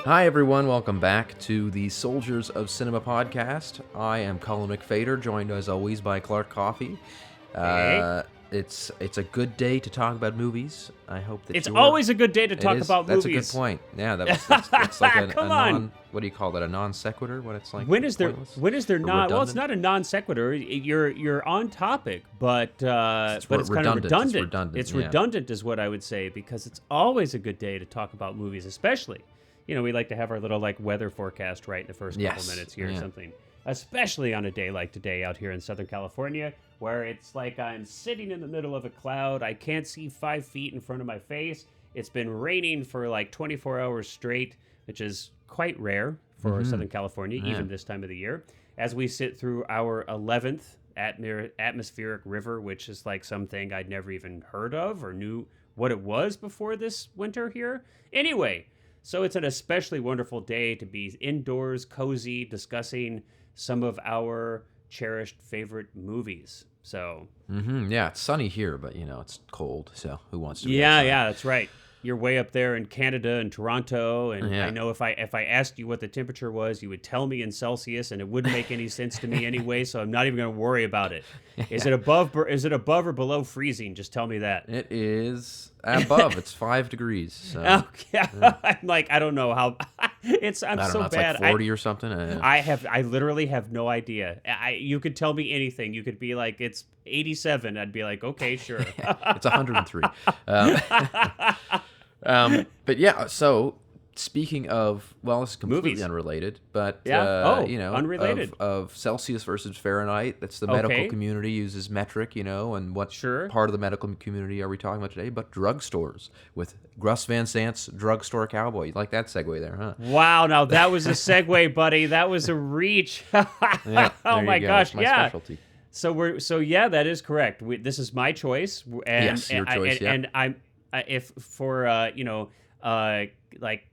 Hi, everyone. Welcome back to the Soldiers of Cinema podcast. I am Cullen McFader, joined as always by Clark Coffey. Hey. It's a good day to talk about movies. I hope that It's always a good day to talk about That's movies. a good point. Yeah, that's like a Come on. non. What do you call that? A non sequitur? When it's like When is there pointless? not? Well, it's redundant? not a non sequitur. You're on topic, but it's kind of redundant. redundant. It's redundant, It's yeah. redundant is what I would say, because it's always a good day to talk about movies, especially. We like to have our little weather forecast right in the first couple minutes here or something. Especially on a day like today out here in Southern California, where it's like I'm sitting in the middle of a cloud. I can't see 5 feet in front of my face. It's been raining for like 24 hours straight, which is quite rare for Southern California, even this time of the year. As we sit through our 11th atmospheric river, which is like something I'd never even heard of or knew what it was before this winter here. Anyway, so it's an especially wonderful day to be indoors, cozy, discussing some of our cherished favorite movies. So Yeah, it's sunny here, but it's cold. So who wants to? yeah, that's right. You're way up there in Canada and Toronto, and Yeah. I know if I asked you what the temperature was, you would tell me in Celsius, and it wouldn't make any sense to me anyway. So I'm not even going to worry about it. Is it above or below freezing? Just tell me that. It is above. It's 5 degrees. So. Okay. I'm like, I don't know how. I'm I don't so know. It's bad. like 40 or something. I literally have no idea. You could tell me anything. You could be like, it's 87. I'd be like, okay, sure. It's 103. But yeah, so speaking of, well, this is completely Movies. unrelated, but unrelated. of Celsius versus Fahrenheit. That's the medical community uses metric, and what part of the medical community are we talking about today? But drugstores with Gus Van Sant's Drugstore Cowboy. You like that segue there, huh? Wow, now that was a segue, buddy. That was a reach. Yeah, Oh my gosh, That's my yeah. specialty. So yeah, that is correct. This is my choice, and Yes, your choice, and I'm if for like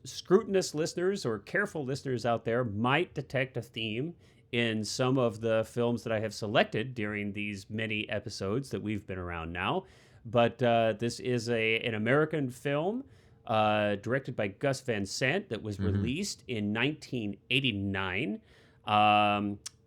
scrutinous listeners or careful listeners out there might detect a theme in some of the films that I have selected during these many episodes that we've been around now. But this is an American film directed by Gus Van Sant that was released in 1989.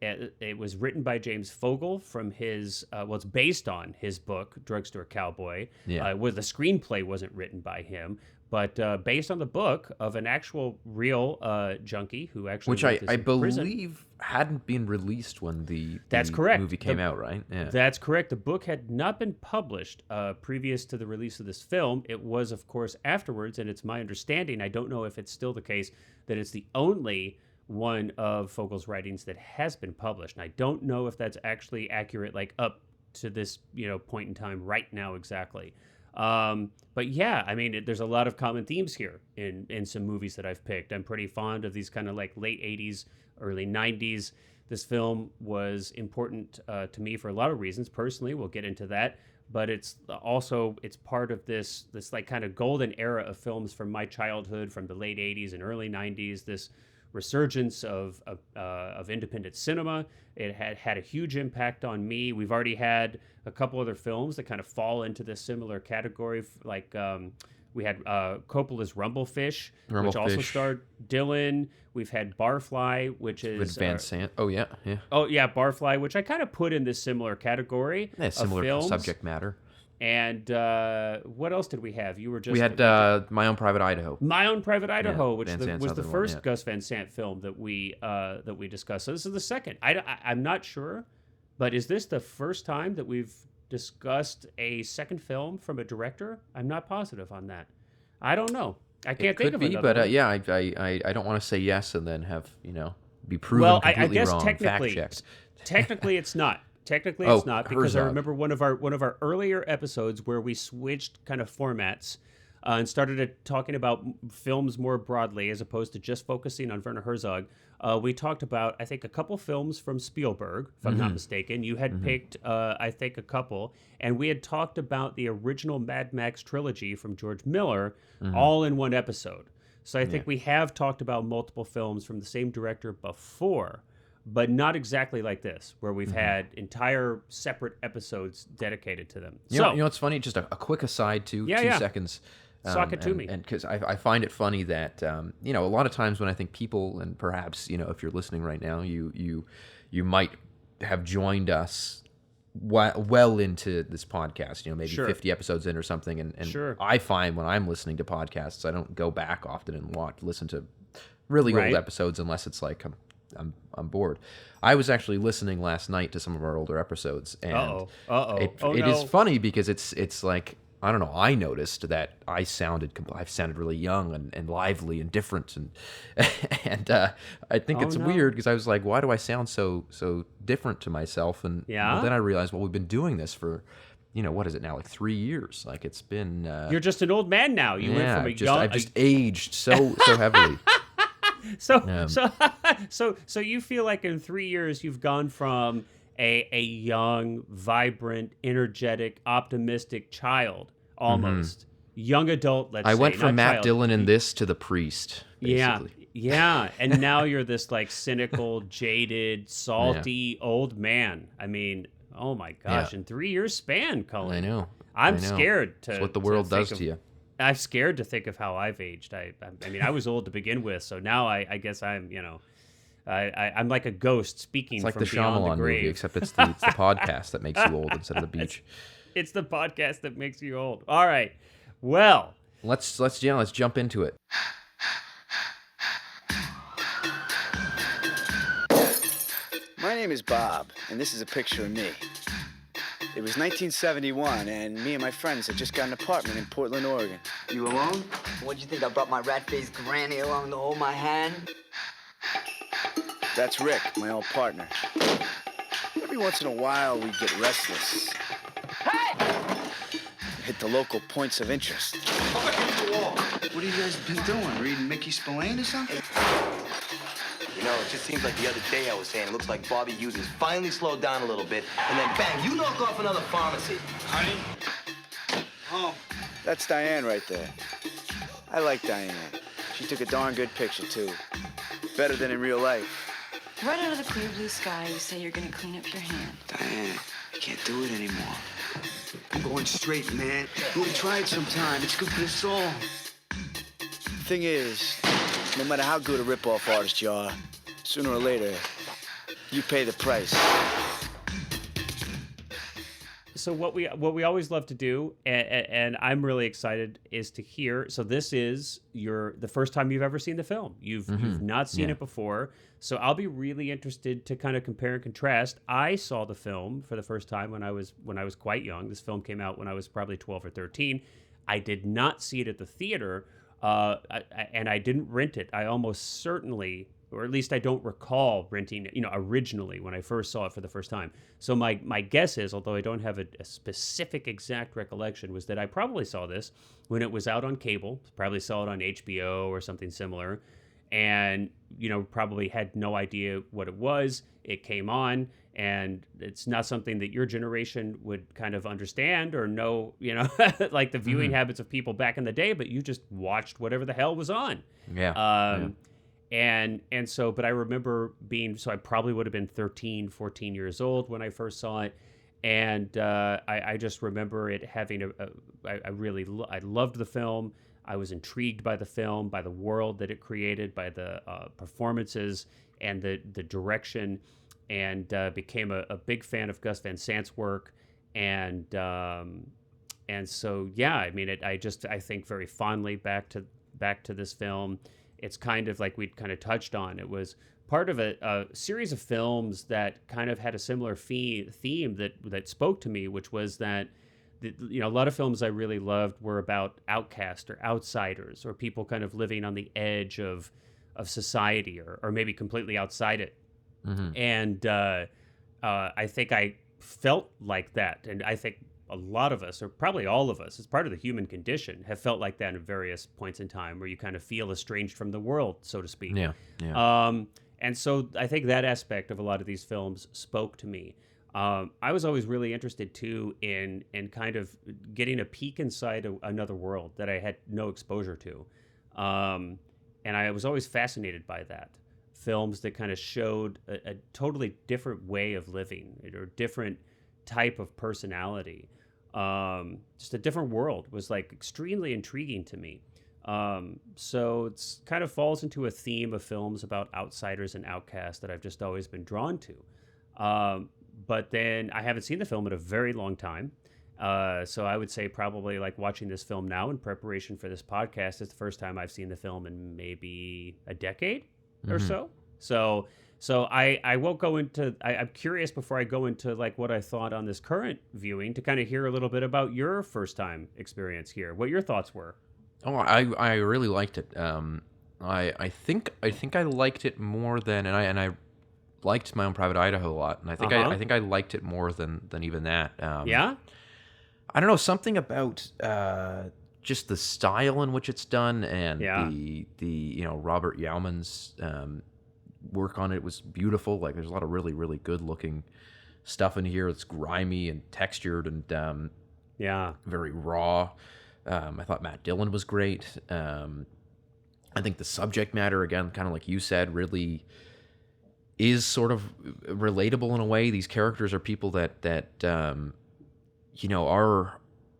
It was written by James Fogle from his, it's based on his book, Drugstore Cowboy. Yeah. Where the screenplay wasn't written by him, but based on the book of an actual real junkie who actually Which wrote this I in prison. believe hadn't been released when the That's correct. movie came out, right? Yeah. That's correct. The book had not been published previous to the release of this film. It was, of course, afterwards, and it's my understanding, I don't know if it's still the case, that it's the only one of Fogle's writings that has been published. And I don't know if that's actually accurate, like up to this point in time right now exactly. But yeah, I mean, there's a lot of common themes here in some movies that I've picked. I'm pretty fond of these kind of like late 80s, early 90s. This film was important to me for a lot of reasons. Personally, we'll get into that. But it's part of this like kind of golden era of films from my childhood, from the late 80s and early 90s. This resurgence of independent cinema. It had a huge impact on me. We've already had a couple other films that kind of fall into this similar category, like we had Coppola's Rumblefish, which also starred Dylan. We've had Barfly, which is With Van Sant. Oh yeah. Oh yeah, Barfly, which I kind of put in this similar category of Similar films. subject matter. And what else did we have? We had My Own Private Idaho. My Own Private Idaho, which was the first one, Gus Van Sant film that we discussed. So this is the second. I'm not sure, but is this the first time that we've discussed a second film from a director? I'm not positive on that. I don't know. I can't think of another one. But yeah, I don't want to say yes and then have be proven completely wrong. Technically, fact checked. Technically, it's not. Technically, it's not, because Herzog. I remember one of our earlier episodes where we switched kind of formats and started talking about films more broadly as opposed to just focusing on Werner Herzog. We talked about, I think, a couple films from Spielberg, if I'm not mistaken. You had picked, I think, a couple, and we had talked about the original Mad Max trilogy from George Miller, all in one episode. So I think we have talked about multiple films from the same director before, but not exactly like this, where we've had entire separate episodes dedicated to them. You know what's funny? Just a quick aside, 2 seconds. Sock it to me. And because I find it funny that a lot of times when I think people, and perhaps if you're listening right now, you might have joined us well into this podcast, maybe 50 episodes in or something, and I find when I'm listening to podcasts, I don't go back often and listen to really old episodes unless it's like I'm bored. I was actually listening last night to some of our older episodes, and it is funny because it's like, I don't know, I noticed that I've sounded really young and lively and different, and I think it's weird because I was like, why do I sound so different to myself? And well, then I realized, we've been doing this for, what is it now, like 3 years? Like, it's been you're just an old man now. You went from I've just aged so heavily. So you feel like in 3 years you've gone from a young, vibrant, energetic, optimistic child, almost young adult. Let's say. I went from Matt child. Dillon in this to the priest. Basically. Yeah, and now you're this like cynical, jaded, salty old man. I mean, oh my gosh! In 3 years span, Cullen. I know. I'm scared to. That's what the world does to you. I'm scared to think of how I've aged. I mean, I was old to begin with, so now I guess I'm, I'm like a ghost speaking. It's like from the beyond Shyamalan the grave. movie, except it's the podcast that makes you old instead of the beach. It's the podcast that makes you old. All right, well, let's jump into it. My name is Bob, and this is a picture of me. It was 1971, and me and my friends had just got an apartment in Portland, Oregon. You alone? What'd you think? I brought my rat-faced granny along to hold my hand? That's Rick, my old partner. Every once in a while, we'd get restless. Hey! Hit the local points of interest. What have you guys been doing? Reading Mickey Spillane or something? It just seems like the other day I was saying, it looks like Bobby Hughes has finally slowed down a little bit, and then bang, you knock off another pharmacy. Honey? Oh. That's Diane right there. I like Diane. She took a darn good picture, too. Better than in real life. Right out of the clear blue sky, you say you're gonna clean up your hand. Diane, I can't do it anymore. I'm going straight, man. You ought to try it sometime. It's good for the soul. Thing is, no matter how good a rip-off artist you are, sooner or later, you pay the price. So what we always love to do, and I'm really excited, is to hear. So this is the first time you've ever seen the film. You've not seen it before. So I'll be really interested to kind of compare and contrast. I saw the film for the first time when I was quite young. This film came out when I was probably 12 or 13. I did not see it at the theater, and I didn't rent it. I almost certainly, or at least I don't recall renting it, originally when I first saw it for the first time. So my guess is, although I don't have a specific exact recollection, was that I probably saw this when it was out on cable, probably saw it on HBO or something similar, and, probably had no idea what it was. It came on, and it's not something that your generation would kind of understand or know, like the viewing habits of people back in the day, but you just watched whatever the hell was on. Yeah. And so, but I remember so I probably would have been 13, 14 years old when I first saw it. And I just remember it having I loved the film. I was intrigued by the film, by the world that it created, by the performances and the direction, and became a big fan of Gus Van Sant's work. And so, yeah, I mean, I think very fondly back to this film. It's kind of like we'd kind of touched on. It was part of a series of films that kind of had a similar theme that spoke to me, which was that a lot of films I really loved were about outcasts or outsiders or people kind of living on the edge of society or maybe completely outside it. And I think I felt like that, and I think a lot of us, or probably all of us, as part of the human condition, have felt like that at various points in time, where you kind of feel estranged from the world, so to speak. Yeah. And so I think that aspect of a lot of these films spoke to me. I was always really interested too in kind of getting a peek inside another world that I had no exposure to, and I was always fascinated by that. Films that kind of showed a totally different way of living or different type of personality. Just a different world was like extremely intriguing to me. So it's kind of falls into a theme of films about outsiders and outcasts that I've just always been drawn to. But then I haven't seen the film in a very long time. So I would say probably like watching this film now in preparation for this podcast is the first time I've seen the film in maybe a decade or so. So I won't go into, I'm curious before I go into like what I thought on this current viewing to kind of hear a little bit about your first time experience here, what your thoughts were. Oh, I really liked it. I think I liked it more than, and I liked My Own Private Idaho a lot, and I think I liked it more than even that. Yeah. I don't know, something about just the style in which it's done, and the Robert Yeoman's work on it was beautiful. Like there's a lot of really really good looking stuff in here. It's grimy and textured and very raw. I thought Matt Dillon was great. I think the subject matter, again, kind of like you said, really is sort of relatable in a way. These characters are people that are,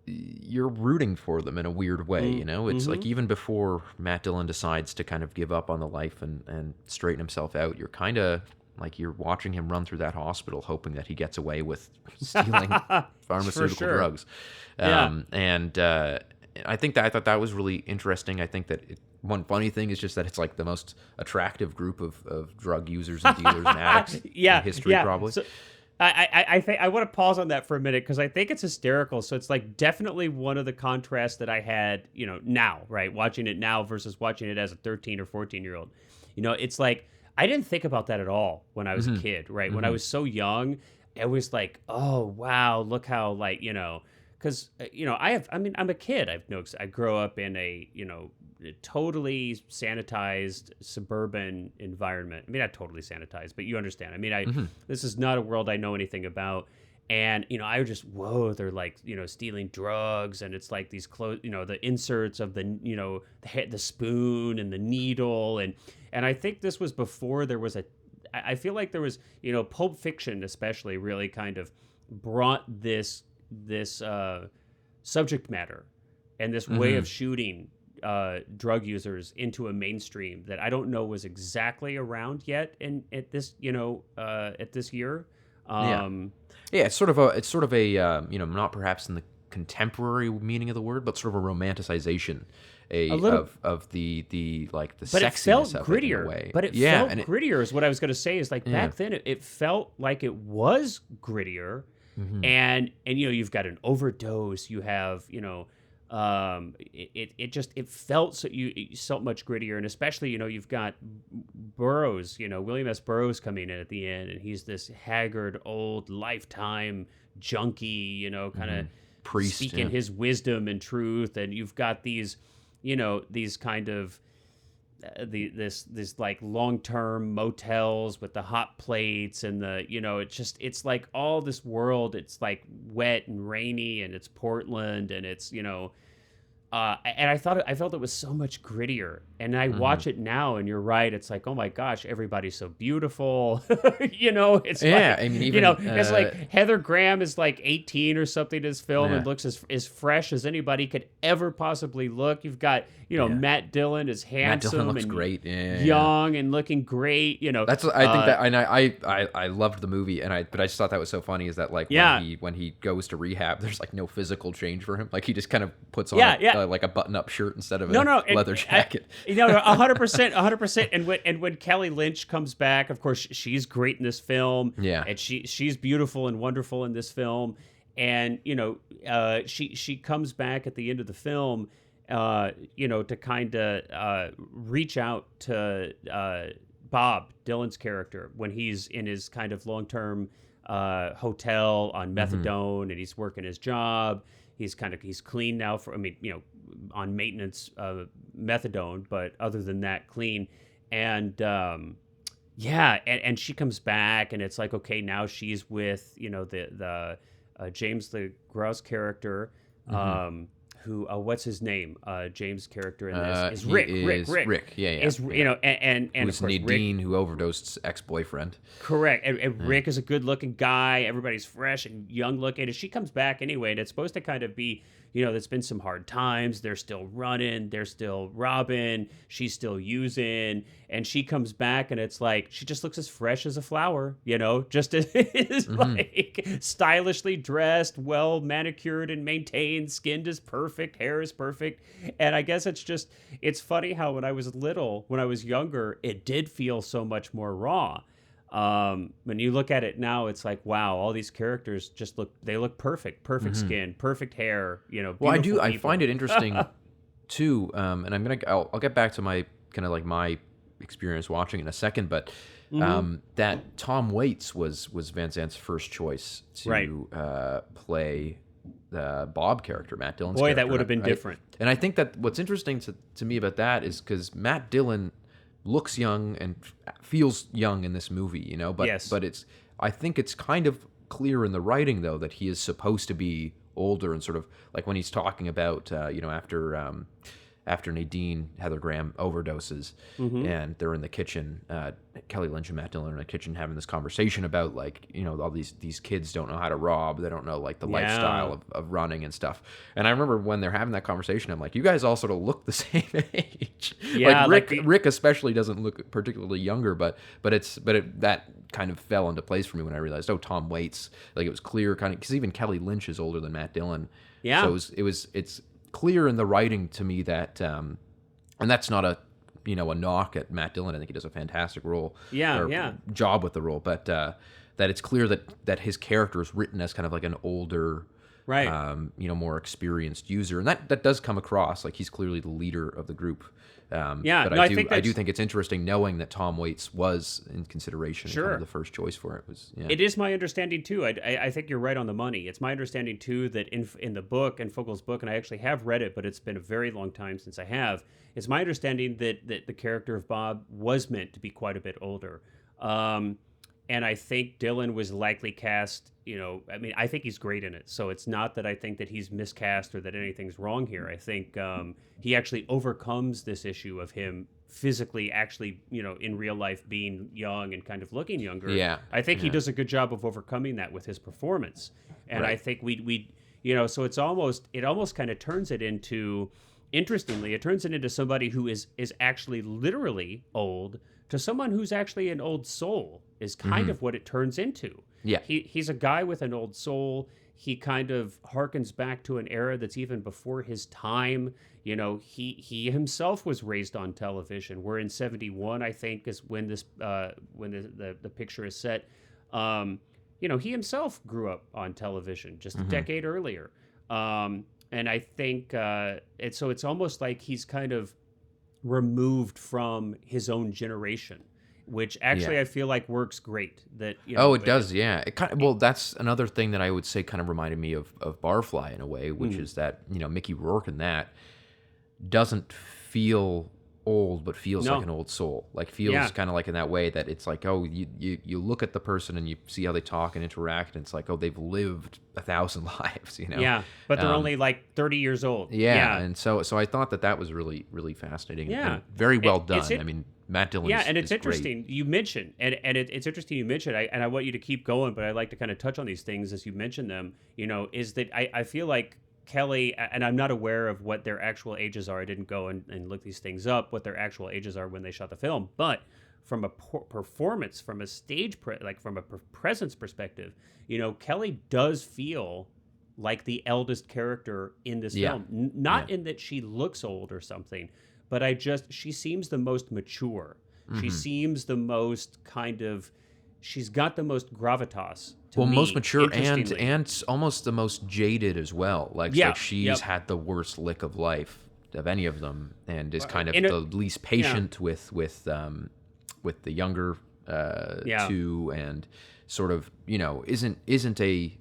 you're rooting for them in a weird way. It's like even before Matt Dillon decides to kind of give up on the life and straighten himself out, you're kind of like you're watching him run through that hospital hoping that he gets away with stealing pharmaceutical drugs. I thought that was really interesting. I think that one funny thing is just that it's like the most attractive group of drug users and dealers and addicts in history, probably. So, I think I want to pause on that for a minute because I think it's hysterical. So it's like definitely one of the contrasts that I had, now, right? Watching it now versus watching it as a 13 or 14-year-old. It's like I didn't think about that at all when I was a kid, right? When I was so young, it was like, oh, wow, look how because I'm a kid. I grew up in a totally sanitized suburban environment. I mean, not totally sanitized, but you understand. I mean, this is not a world I know anything about. And I was just they're like stealing drugs, and it's like these clothes, the inserts of the the spoon and the needle, and I think this was before there was I feel like there was Pulp Fiction especially really kind of brought this subject matter and this way of shooting drug users into a mainstream that I don't know was exactly around yet at this year. It's sort of a not perhaps in the contemporary meaning of the word, but sort of a romanticization of the like the but sexiness it felt of grittier. It in a way. But it felt grittier is what I was going to say. Is like back then it felt like it was grittier. And you've got an overdose. You have it felt so much grittier, and especially you've got Burroughs. William S. Burroughs coming in at the end, and he's this haggard old lifetime junkie. Kind of priest speaking his wisdom and truth, and you've got these kind of this like long-term motels with the hot plates and the it's like all this world. It's like wet and rainy, and it's Portland, and it's and I felt it was so much grittier. And I watch it now, and you're right. It's like, oh my gosh, everybody's so beautiful. It's like, I mean, even, it's like Heather Graham is like 18 or something in this film and looks as fresh as anybody could ever possibly look. You've got, Matt Dillon is handsome. Matt Dillon looks and great. young and looking great. That's what I think that, and I loved the movie, but I just thought that was so funny is that like when he goes to rehab, there's like no physical change for him. Like he just kind of puts on like a button-up shirt instead of a leather jacket. 100%. And when Kelly Lynch comes back, of course, she's great in this film. Yeah. And she's beautiful and wonderful in this film. And, she comes back at the end of the film, to kind of reach out to Bob Dylan's character when he's in his kind of long-term hotel on methadone, and he's working his job. He's clean now on maintenance methadone, but other than that, clean. And and she comes back, and it's like, okay, now she's with the James the Grouse character. who what's his name? James' character in this is Rick. Rick. Yeah. Is yeah. you know, and Who's of course Nadine, Rick, who overdosed ex-boyfriend. correct. And Rick is a good-looking guy. Everybody's fresh and young-looking, and she comes back anyway. And it's supposed to kind of be, there's been some hard times. They're still running. They're still robbing. She's still using, and she comes back, and it's like she just looks as fresh as a flower. Just is like stylishly dressed, well manicured and maintained. Skin is perfect. Hair is perfect. And I guess it's funny how when I was younger, it did feel so much more raw. When you look at it now, it's like, wow, all these characters they look perfect skin, perfect hair, Well, I people. find it interesting too. And I'll get back to my kind of like my experience watching in a second, but that Tom Waits was Van Sant's first choice to play the Bob character, Matt Dillon's character. That would have been different. And I think that what's interesting to me about that is because Matt Dillon looks young and feels young in this movie, but yes. but I think it's kind of clear in the writing though that he is supposed to be older, and sort of like when he's talking about after Nadine Heather Graham overdoses and they're in the kitchen, Kelly Lynch and Matt Dillon are in the kitchen having this conversation about like, all these kids don't know how to rob, they don't know like the lifestyle of running and stuff. And I remember when they're having that conversation, I'm like, you guys all sort of look the same age. Yeah, like Rick especially doesn't look particularly younger, but that kind of fell into place for me when I realized, Tom Waits, like it was clear kind of, because even Kelly Lynch is older than Matt Dillon. Yeah. So it's clear in the writing to me that, and that's not a knock at Matt Dillon. I think he does a fantastic job with the role, but that it's clear that his character is written as kind of like an older, more experienced user, and that does come across like he's clearly the leader of the group. But I do think it's interesting knowing that Tom Waits was in consideration. Sure. And kind of the first choice for it was. Yeah. It is my understanding too. I think you're right on the money. It's my understanding too that in the book, in Fogel's book, and I actually have read it, but it's been a very long time since I have. It's my understanding that the character of Bob was meant to be quite a bit older. And I think Dillon was likely cast, I think he's great in it. So it's not that I think that he's miscast or that anything's wrong here. I think he actually overcomes this issue of him physically actually, in real life being young and kind of looking younger. Yeah. I think he does a good job of overcoming that with his performance. And I think we so it almost kind of turns it into, interestingly, it turns it into somebody who is actually literally old to someone who's actually an old soul is kind of what it turns into. Yeah. He's a guy with an old soul. He kind of harkens back to an era that's even before his time. He himself was raised on television. We're in 71, I think, is when this when the picture is set. He himself grew up on television just a decade earlier. And I think it's almost like he's kind of removed from his own generation, which actually I feel like works great. That it does, yeah. It kind of, that's another thing that I would say kind of reminded me of Barfly in a way, which is that Mickey Rourke in that doesn't feel old, but feels like an old soul. Like feels kind of like in that way that it's like, you look at the person and you see how they talk and interact, and it's like, they've lived 1,000 lives, Yeah, but they're only like 30 years old. Yeah. And so I thought that was really, really fascinating. Yeah. And very well done. Matt Dillon it's interesting. Great. You mentioned, it's interesting you mentioned, and I want you to keep going, but I like to kind of touch on these things as you mention them, is that I feel like Kelly, and I'm not aware of what their actual ages are. I didn't go and look these things up, what their actual ages are when they shot the film. But from a performance, from a stage, from a presence perspective, Kelly does feel like the eldest character in this film. Not in that she looks old or something, but she seems the most mature. She seems the most kind of, she's got the most gravitas. Most mature and almost the most jaded as well. Like she's had the worst lick of life of any of them, and is kind of the least patient with the younger two, and sort of isn't a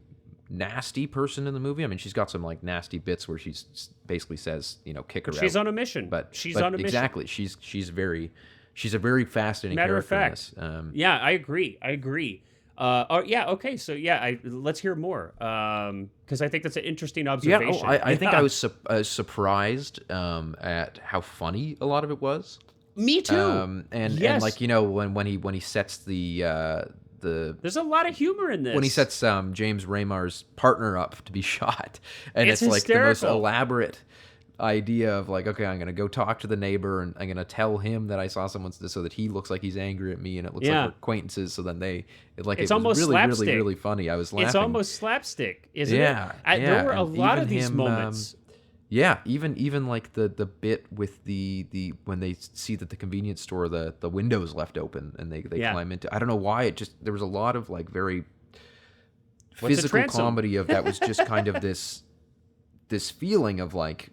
nasty person in the movie. I mean, she's got some like nasty bits where she basically says, kick her out. She's on a mission. But she's on a mission. Exactly. She's a very fascinating Matter of character fact. in this. I agree. Oh yeah, okay. So yeah, let's hear more because I think that's an interesting observation. Yeah, I think I was surprised at how funny a lot of it was. Me too. And like when he sets the there's a lot of humor in this. When he sets James Ramar's partner up to be shot, and it's like hysterical. the most elaborate idea of like, okay, I'm gonna go talk to the neighbor and I'm gonna tell him that I saw someone so that he looks like he's angry at me and it looks like we're acquaintances. So then it's almost really, slapstick. really funny. I was laughing. It's almost slapstick, isn't it? Yeah. There were a lot of these moments. Yeah, even like the bit with the when they see that the convenience store the window's left open and they climb into. I don't know why there was a lot of like very physical comedy of that was just kind of this feeling of like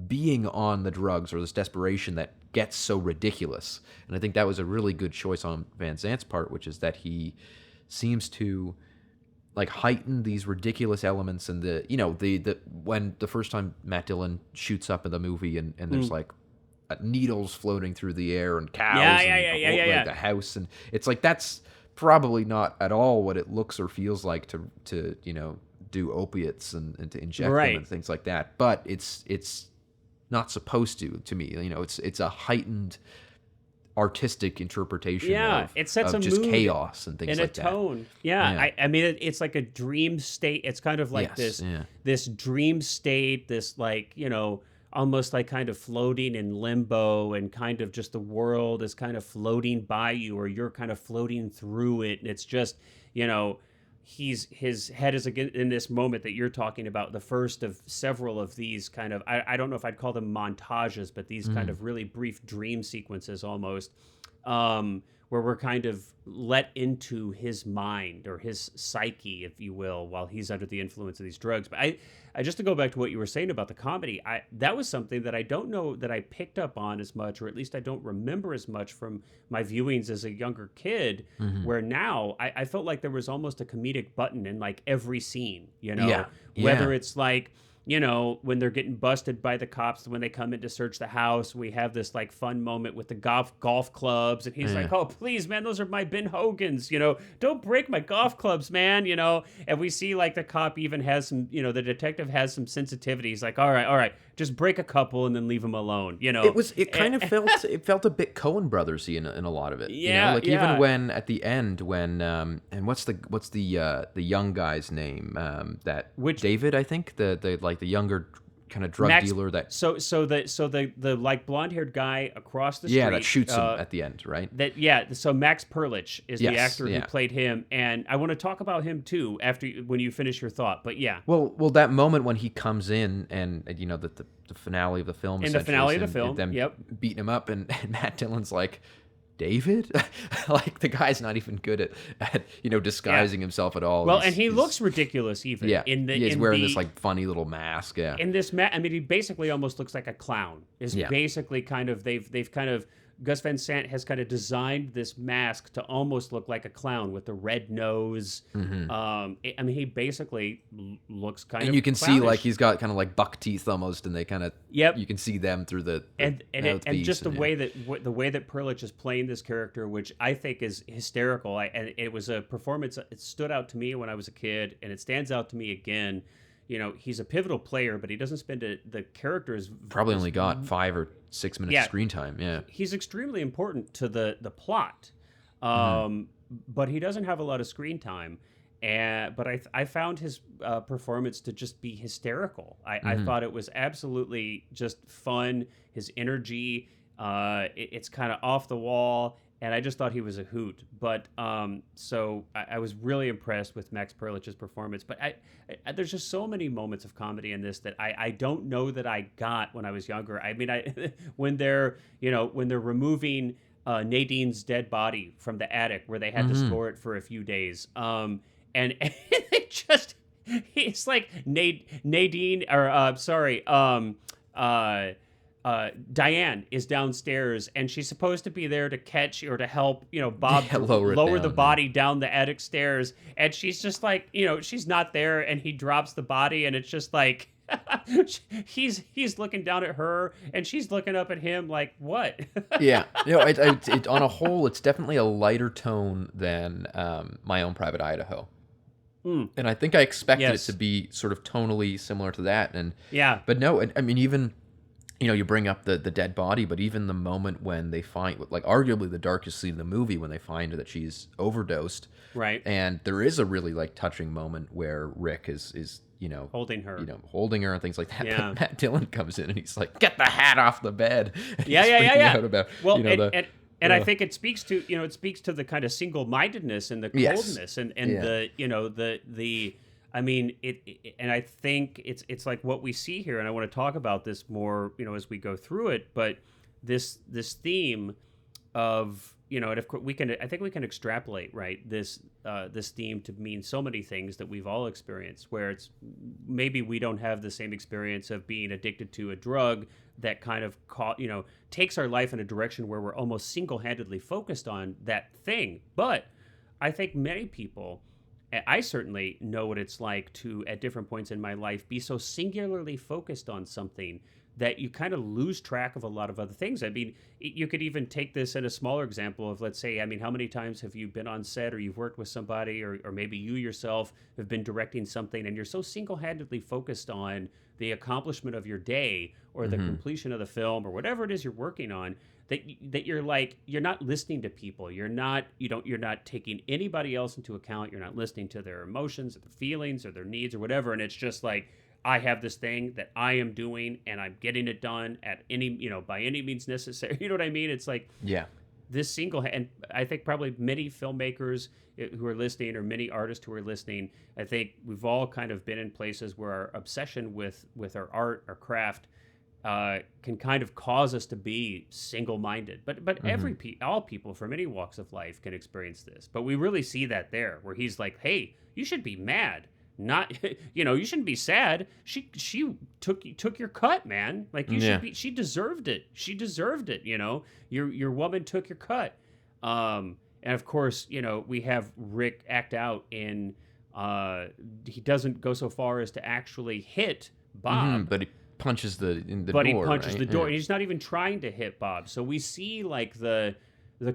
being on the drugs or this desperation that gets so ridiculous. And I think that was a really good choice on Van Sant's part, which is that he seems to like heighten these ridiculous elements and when the first time Matt Dillon shoots up in the movie and there's like needles floating through the air and cows and the house, and it's like that's probably not at all what it looks or feels like to do opiates and to inject them and things like that, but it's not supposed to me. It's a heightened artistic interpretation of, it sets of a just mood chaos and things like that. And a tone. Yeah. I mean, it's like a dream state. It's kind of like this dream state, this like, almost like kind of floating in limbo, and kind of just the world is kind of floating by you, or you're kind of floating through it. And it's just, his head is again in this moment that you're talking about, the first of several of these kind of, I don't know if I'd call them montages, but these kind of really brief dream sequences almost, where we're kind of let into his mind or his psyche, if you will, while he's under the influence of these drugs. But I just to go back to what you were saying about the comedy, that was something that I don't know that I picked up on as much, or at least I don't remember as much from my viewings as a younger kid, where now I felt like there was almost a comedic button in like every scene, whether it's like, when they're getting busted by the cops, when they come in to search the house, we have this like fun moment with the golf clubs, and he's like, "Oh, please, man, those are my Ben Hogans, don't break my golf clubs, man," and we see like the cop even has some, the detective has some sensitivity. He's like, all right, just break a couple and then leave them alone, It kind of felt a bit Coen Brothers-y in a lot of it. Even when at the end when and what's the young guy's name David, I think the younger kind of drug dealer that so the like blonde-haired guy across the street that shoots him at the end, right? So Max Perlich is the actor who played him, and I want to talk about him too when you finish your thought. But well that moment when he comes in and the finale of the film, in the finale of the film, them beating him up, and Matt Dillon's like, David? Like, the guy's not even good at disguising himself at all. Well, and he looks ridiculous even. Yeah, he's wearing this like funny little mask. Yeah. In this he basically almost looks like a clown. Basically kind of they've kind of, Gus Van Sant has kind of designed this mask to almost look like a clown with the red nose. He basically looks kind of, and you can clownish. see like he's got kind of like buck teeth almost, and they kind of you can see them through the and just the way that Perlich is playing this character, which I think is hysterical. And it was a performance. It stood out to me when I was a kid, and it stands out to me again. He's a pivotal player, but he doesn't spend the character is probably only got 5 or 6 minutes screen time. Yeah, he's extremely important to the plot, but he doesn't have a lot of screen time. But I found his performance to just be hysterical. I thought it was absolutely just fun. His energy, it's kind of off the wall. And I just thought he was a hoot. But so I was really impressed with Max Perlich's performance. But there's just so many moments of comedy in this that I don't know that I got when I was younger. I mean, when they're removing Nadine's dead body from the attic where they had to store it for a few days, and it just, it's like Nadine, or Diane is downstairs, and she's supposed to be there to catch or to help, Bob lower the body down the attic stairs, and she's just like, she's not there, and he drops the body, and it's just like, he's looking down at her, and she's looking up at him like, what? Yeah, you know, it on a whole, it's definitely a lighter tone than My Own Private Idaho. And I think I expected it to be sort of tonally similar to that. And yeah, but no, I mean, even, you know, you bring up the dead body, but even the moment when they find, like, arguably the darkest scene in the movie, when they find that she's overdosed, right? And there is a really, like, touching moment where Rick is you know, holding her, and things like that. Yeah. But Matt Dillon comes in and he's like, "Get the hat off the bed." And yeah. Out about, well, you know, and I think it speaks to, you know, the kind of single-mindedness and the coldness and the, you know, the I mean, and I think it's like what we see here, and I want to talk about this more, you know, as we go through it, but this theme of, you know, and of course I think we can extrapolate, right, this theme to mean so many things that we've all experienced, where it's maybe we don't have the same experience of being addicted to a drug that kind of takes our life in a direction where we're almost single-handedly focused on that thing. But I think many people, I certainly know what it's like to, at different points in my life, be so singularly focused on something that you kind of lose track of a lot of other things. I mean, you could even take this in a smaller example of, let's say, I mean, how many times have you been on set, or you've worked with somebody, or maybe you yourself have been directing something, and you're so single-handedly focused on the accomplishment of your day, or the completion of the film, or whatever it is you're working on, that you're like, you're not listening to people. You're not taking anybody else into account. You're not listening to their emotions or their feelings or their needs or whatever. And it's just like, I have this thing that I am doing, and I'm getting it done at any, you know, by any means necessary. You know what I mean? It's like, this and I think probably many filmmakers who are listening, or many artists who are listening, I think we've all kind of been in places where our obsession with our art, our craft, can kind of cause us to be single-minded. But all people from any walks of life can experience this. But we really see that there, where he's like, hey, you should be mad. Not, you know, you shouldn't be sad. She took your cut, man. Like, you should be. She deserved it. She deserved it. You know, your woman took your cut. And of course, you know, we have Rick act out in. He doesn't go so far as to actually hit Bob, but he punches the door. But he punches right? the door, and he's not even trying to hit Bob. So we see like the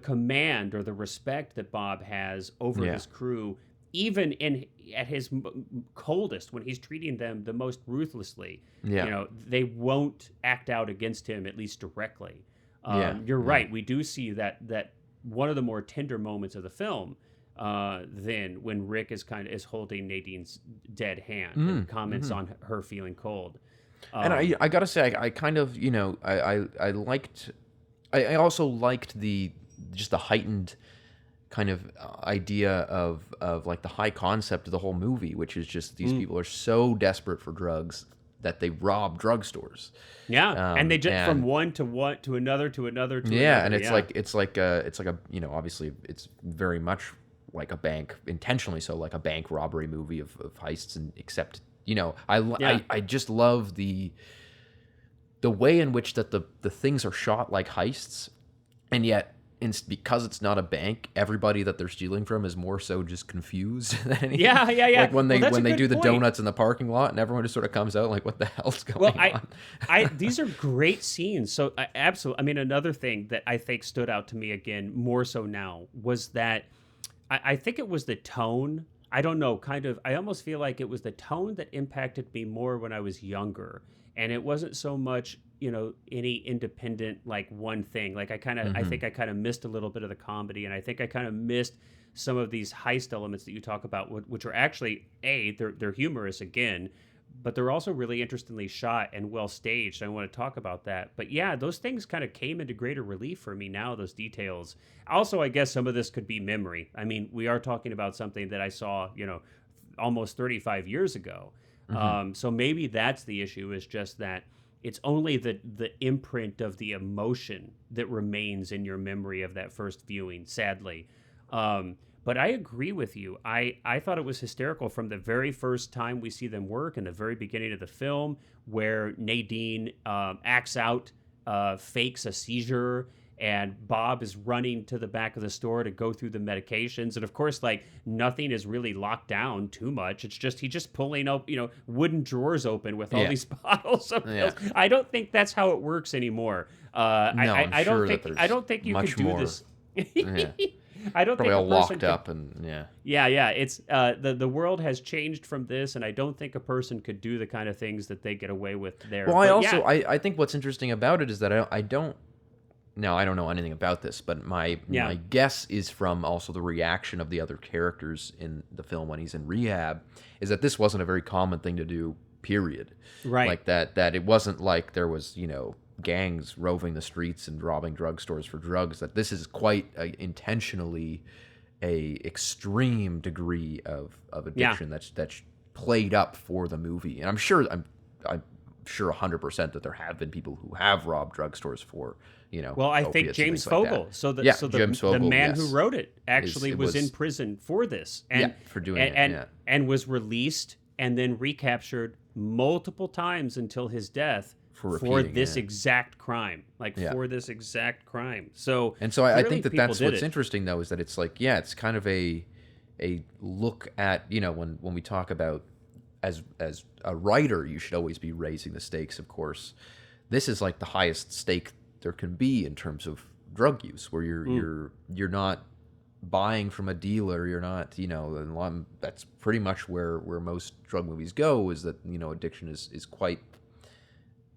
command or the respect that Bob has over his crew, even at his coldest, when he's treating them the most ruthlessly. You know, they won't act out against him, at least directly. You're right. We do see that one of the more tender moments of the film, then when Rick is holding Nadine's dead hand and comments on her feeling cold. And I gotta say, I kind of, you know, I also liked the heightened kind of idea of like the high concept of the whole movie, which is just these people are so desperate for drugs that they rob drugstores. And they just from one to another to another to another. And it's like a you know, obviously it's very much like a bank, intentionally so, like a bank robbery movie of heists, and except, you know, I just love the way in which that the things are shot like heists, and yet because it's not a bank, everybody that they're stealing from is more so just confused than anything. Like when they do the donuts in the parking lot, and everyone just sort of comes out like, what the hell's going on? These are great scenes. So absolutely. I mean, another thing that I think stood out to me again, more so now, was that I think it was the tone. I don't know, I almost feel like it was the tone that impacted me more when I was younger. And it wasn't so much, you know, any independent, like, one thing. Like, I think I kind of missed a little bit of the comedy, and I think I kind of missed some of these heist elements that you talk about, which are actually, they're humorous again, but they're also really interestingly shot and well staged. I want to talk about that. But yeah, those things kind of came into greater relief for me now, those details. Also, I guess some of this could be memory. I mean, we are talking about something that I saw, you know, almost 35 years ago. So maybe that's the issue, is just that it's only the imprint of the emotion that remains in your memory of that first viewing, sadly. But I agree with you. I thought it was hysterical from the very first time we see them work, in the very beginning of the film, where Nadine acts out, fakes a seizure, and Bob is running to the back of the store to go through the medications. And of course, like, nothing is really locked down too much. It's just, he's just pulling up, wooden drawers open with all these bottles of pills. I don't think that's how it works anymore. No, I don't think you could do this. I don't probably think all locked up and yeah. It's the world has changed from this, and I don't think a person could do the kind of things that they get away with there. Well, I think what's interesting about it is that I don't know anything about this, but my guess is from also the reaction of the other characters in the film when he's in rehab, is that this wasn't a very common thing to do. Period. Right. Like that it wasn't like there was gangs roving the streets and robbing drugstores for drugs. That this is quite intentionally a extreme degree of addiction that's played up for the movie. And I'm sure 100% that there have been people who have robbed drugstores for Well, I think James Fogle. Like The man who wrote it actually was in prison for this, and for doing it, and was released and then recaptured multiple times until his death for this exact crime, for this exact crime. So I think that's what's interesting, though, is that it's like, it's kind of a look at, when we talk about as a writer, you should always be raising the stakes. Of course, this is like the highest stake there can be in terms of drug use, where you're not buying from a dealer, you're not, that's pretty much where most drug movies go, is that, addiction is quite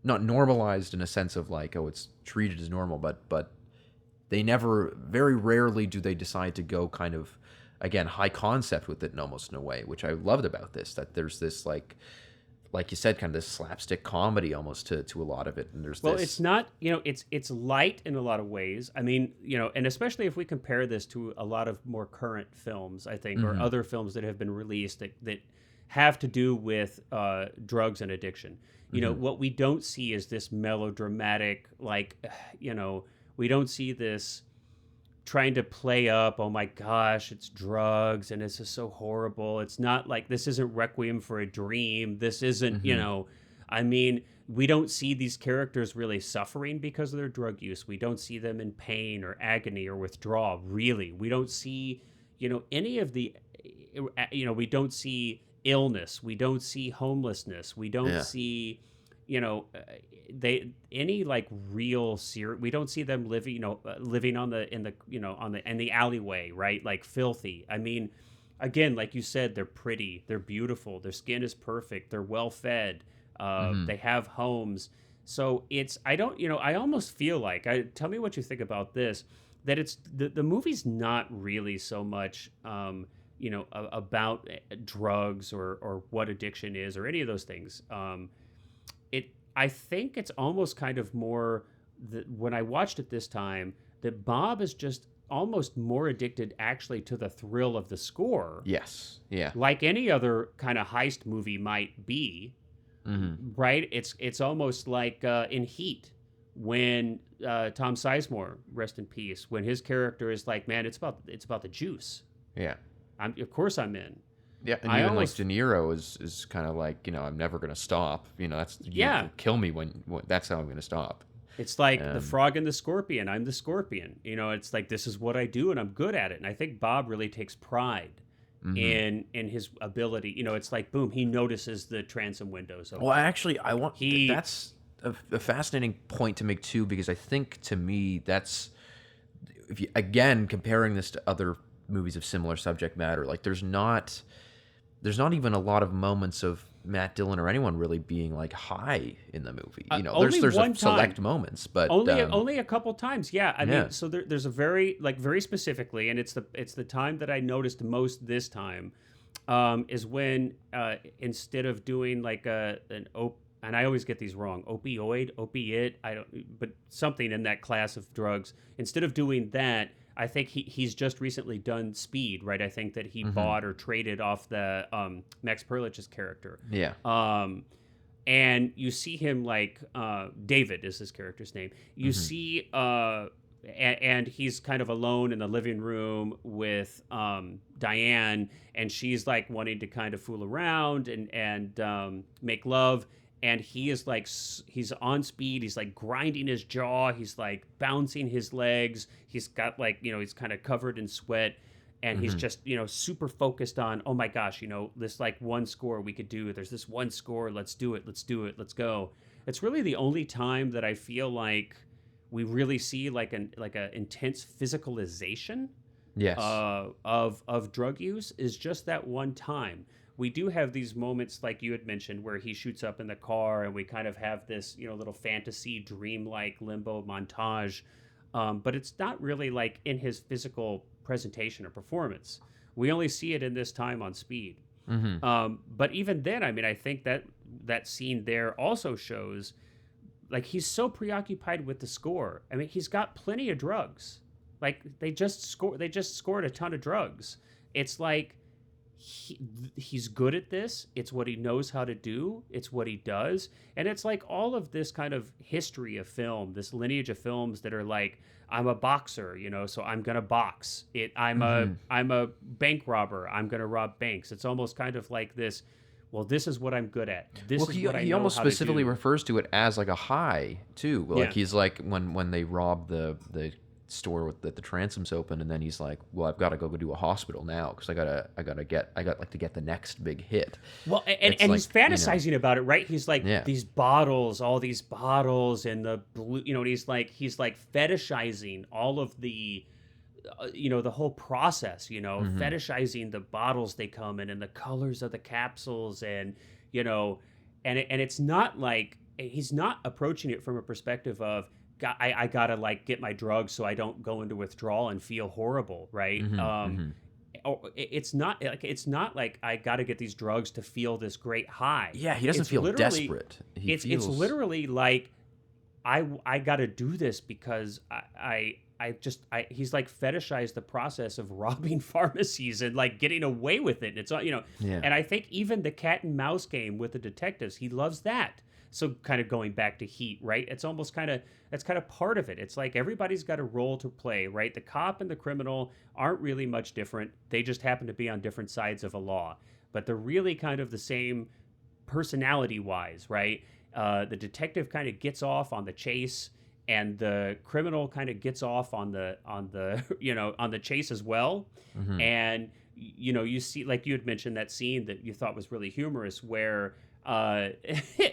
not normalized in a sense of like, it's treated as normal, but they very rarely do they decide to go kind of, again, high concept with it almost in a way, which I loved about this, that there's this like you said, kind of this slapstick comedy almost to a lot of it. And it's not, it's light in a lot of ways. I mean, and especially if we compare this to a lot of more current films, I think, or other films that have been released that have to do with drugs and addiction. What we don't see is this melodramatic, we don't see this trying to play up, oh my gosh, it's drugs and this is so horrible. It's not like, this isn't Requiem for a Dream. This isn't, we don't see these characters really suffering because of their drug use. We don't see them in pain or agony or withdrawal, really. We don't see, any of the, we don't see illness. We don't see homelessness. We don't see, we don't see them living in the alleyway, right? Like filthy. I mean, again, like you said, they're pretty, they're beautiful, their skin is perfect, they're well fed, they have homes. So I almost feel like, tell me what you think about this, that it's the movie's not really so much about drugs or what addiction is or any of those things. I think it's almost kind of more that when I watched it this time, that Bob is just almost more addicted actually to the thrill of the score. Yes. Yeah. Like any other kind of heist movie might be, right? It's almost like in Heat, when Tom Sizemore, rest in peace, when his character is like, man, it's about the juice. Yeah. Of course I'm in. Yeah, and even like De Niro is kind of like, I'm never going to stop. That's kill me when that's how I'm going to stop. It's like the frog and the scorpion. I'm the scorpion. It's like, this is what I do and I'm good at it. And I think Bob really takes pride in his ability. It's like, boom, he notices the transom windows open. Well, actually, that's a fascinating point to make too, because I think to me that's, if you, again, comparing this to other movies of similar subject matter, like there's not even a lot of moments of Matt Dillon or anyone really being like high in the movie. There's select moments, but only a couple times. Yeah, I mean, so there's a very specifically, and it's the time that I noticed most this time, is when instead of doing like and I always get these wrong, opiate, but something in that class of drugs. Instead of doing that, I think he's just recently done Speed, right? I think that he bought or traded off the Max Perlich's character. Yeah. And you see him like David is his character's name. You see, and he's kind of alone in the living room with Diane, and she's like wanting to kind of fool around and make love. and he is like, he's on speed. He's like grinding his jaw. He's like bouncing his legs. He's got like, he's kind of covered in sweat, and he's just, super focused on, oh my gosh, this like one score we could do. There's this one score. Let's do it. Let's do it. Let's go. It's really the only time that I feel like we really see like a intense physicalization yes. Of drug use is just that one time. We do have these moments like you had mentioned where he shoots up in the car and we kind of have this, little fantasy dreamlike limbo montage. But it's not really like in his physical presentation or performance. We only see it in this time on Speed. But even then, I mean, I think that scene there also shows like he's so preoccupied with the score. I mean, he's got plenty of drugs. Like they just scored a ton of drugs. It's like he's good at this. It's what he knows how to do. It's what he does. And it's like all of this kind of history of film, this lineage of films that are like, I'm a boxer, so I'm going to box. I'm a bank robber. I'm going to rob banks. It's almost kind of like this, well, this is what I'm good at. He almost specifically refers to it as like a high too. Like he's like when they rob the store that the transom's open, and then he's like, well, I've got to go do a hospital now because I got to get the next big hit. Well, and he's fantasizing about it, right? He's like, these bottles, all these bottles, and the blue, he's like fetishizing all of the the whole process, fetishizing the bottles they come in and the colors of the capsules, and and it's not like he's not approaching it from a perspective of I gotta like get my drugs so I don't go into withdrawal and feel horrible, right? It's not like I gotta get these drugs to feel this great high. Yeah, he doesn't feel desperate. It's literally like I gotta do this because he's like fetishized the process of robbing pharmacies and like getting away with it. It's and I think even the cat and mouse game with the detectives, he loves that. So kind of going back to Heat, right? It's almost that's kind of part of it. It's like everybody's got a role to play, right? The cop and the criminal aren't really much different. They just happen to be on different sides of a law, but they're really kind of the same personality-wise, right? The detective kind of gets off on the chase, and the criminal kind of gets off on the on the chase as well. And you see, like you had mentioned, that scene that you thought was really humorous where and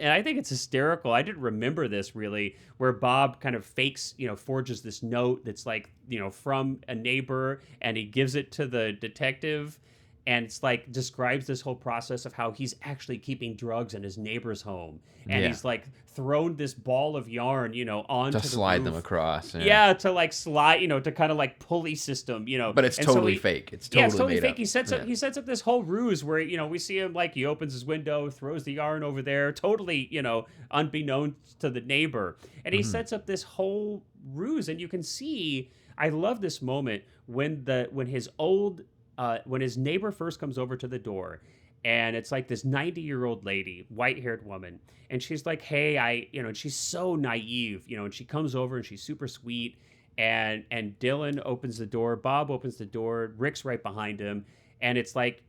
I think it's hysterical. I didn't remember this really, where Bob kind of fakes, forges this note that's like, from a neighbor, and he gives it to the detective, and it's like describes this whole process of how he's actually keeping drugs in his neighbor's home, and he's like thrown this ball of yarn, onto to slide them across. To like slide, to kind of like pulley system, But it's totally fake. It's totally fake. Up. He sets up this whole ruse where we see him like he opens his window, throws the yarn over there, totally unbeknownst to the neighbor, and he sets up this whole ruse, and you can see. I love this moment when his neighbor first comes over to the door, and it's like this 90-year-old lady, white-haired woman, and she's like, hey, and she's so naive, and she comes over and she's super sweet, and Dylan opens the door, Bob opens the door, Rick's right behind him, and it's like,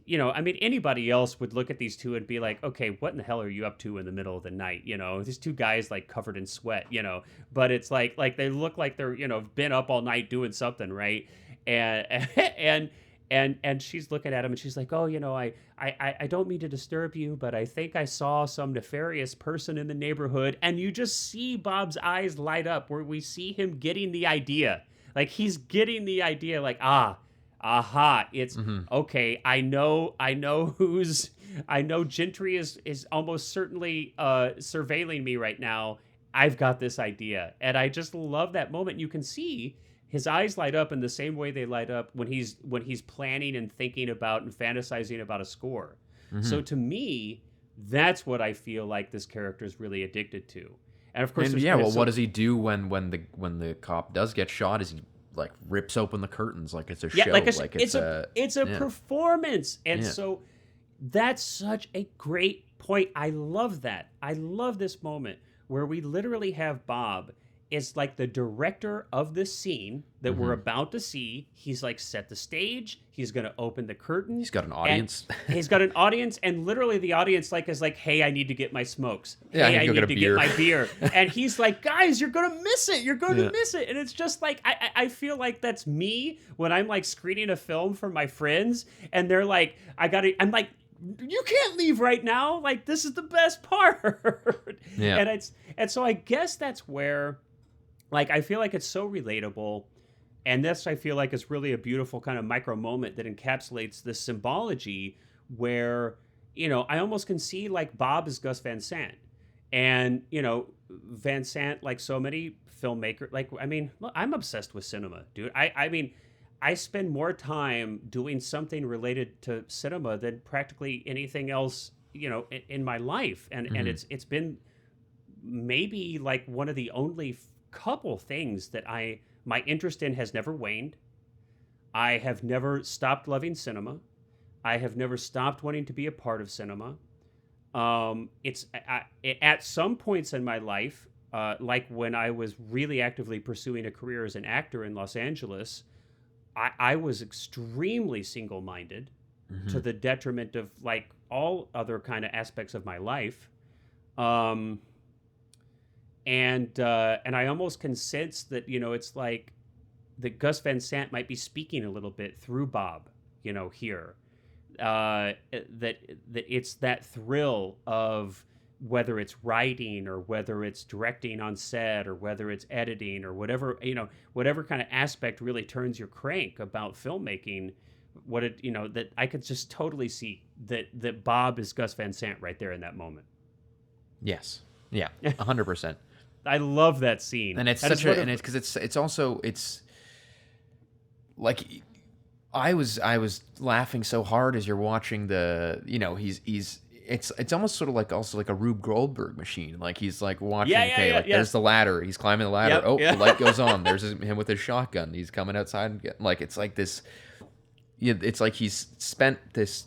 I mean, anybody else would look at these two and be like, okay, what in the hell are you up to in the middle of the night? These two guys like covered in sweat, but it's like they look like they're, been up all night doing something, right? And she's looking at him and she's like, oh, I don't mean to disturb you, but I think I saw some nefarious person in the neighborhood. And you just see Bob's eyes light up where we see him getting the idea. Like he's getting the idea like, aha, it's okay. I know Gentry is almost certainly surveilling me right now. I've got this idea. And I just love that moment. You can see his eyes light up in the same way they light up when he's planning and thinking about and fantasizing about a score. So to me, that's what I feel like this character is really addicted to. And of course, what does he do when the cop does get shot? Is he like rips open the curtains like it's a show? It's a performance. And so that's such a great point. I love that. I love this moment where we literally have Bob is like the director of this scene that we're about to see. He's like set the stage. He's going to open the curtain. He's got an audience. He's got an audience, and literally the audience is like, hey, I need to get my smokes. Yeah, hey, I need to beer. get my beer. And he's like, guys, you're going to miss it. You're going to miss it. And it's just like, I feel like that's me when I'm like screening a film for my friends, and they're like, I'm like, you can't leave right now. Like, this is the best part. Yeah. And so I guess that's where, like, I feel like it's so relatable. And this, I feel like, is really a beautiful kind of micro moment that encapsulates this symbology where, you know, I almost can see, like, Bob is Gus Van Sant. And, you know, Van Sant, like so many filmmakers, like, I mean, look, I'm obsessed with cinema, dude. I mean, I spend more time doing something related to cinema than practically anything else, you know, in my life. And it's been maybe like one of the only couple things that my interest in has never waned. I have never stopped loving cinema. I have never stopped wanting to be a part of cinema. At some points in my life, like when I was really actively pursuing a career as an actor in Los Angeles, I was extremely single-minded to the detriment of like all other kind of aspects of my life. And I almost can sense that, you know, it's like that Gus Van Sant might be speaking a little bit through Bob, you know, here. That it's that thrill of whether it's writing or whether it's directing on set or whether it's editing or whatever, you know, whatever kind of aspect really turns your crank about filmmaking, you know, that I could just totally see that Bob is Gus Van Sant right there in that moment. Yes. Yeah. 100%. I love that scene. And it's it's also like, I was laughing so hard as you're watching you know, it's almost sort of like also like a Rube Goldberg machine. Like he's like watching, there's the ladder. He's climbing the ladder. The light goes on. There's him with his shotgun. He's coming outside and like, it's like this, it's like he's spent this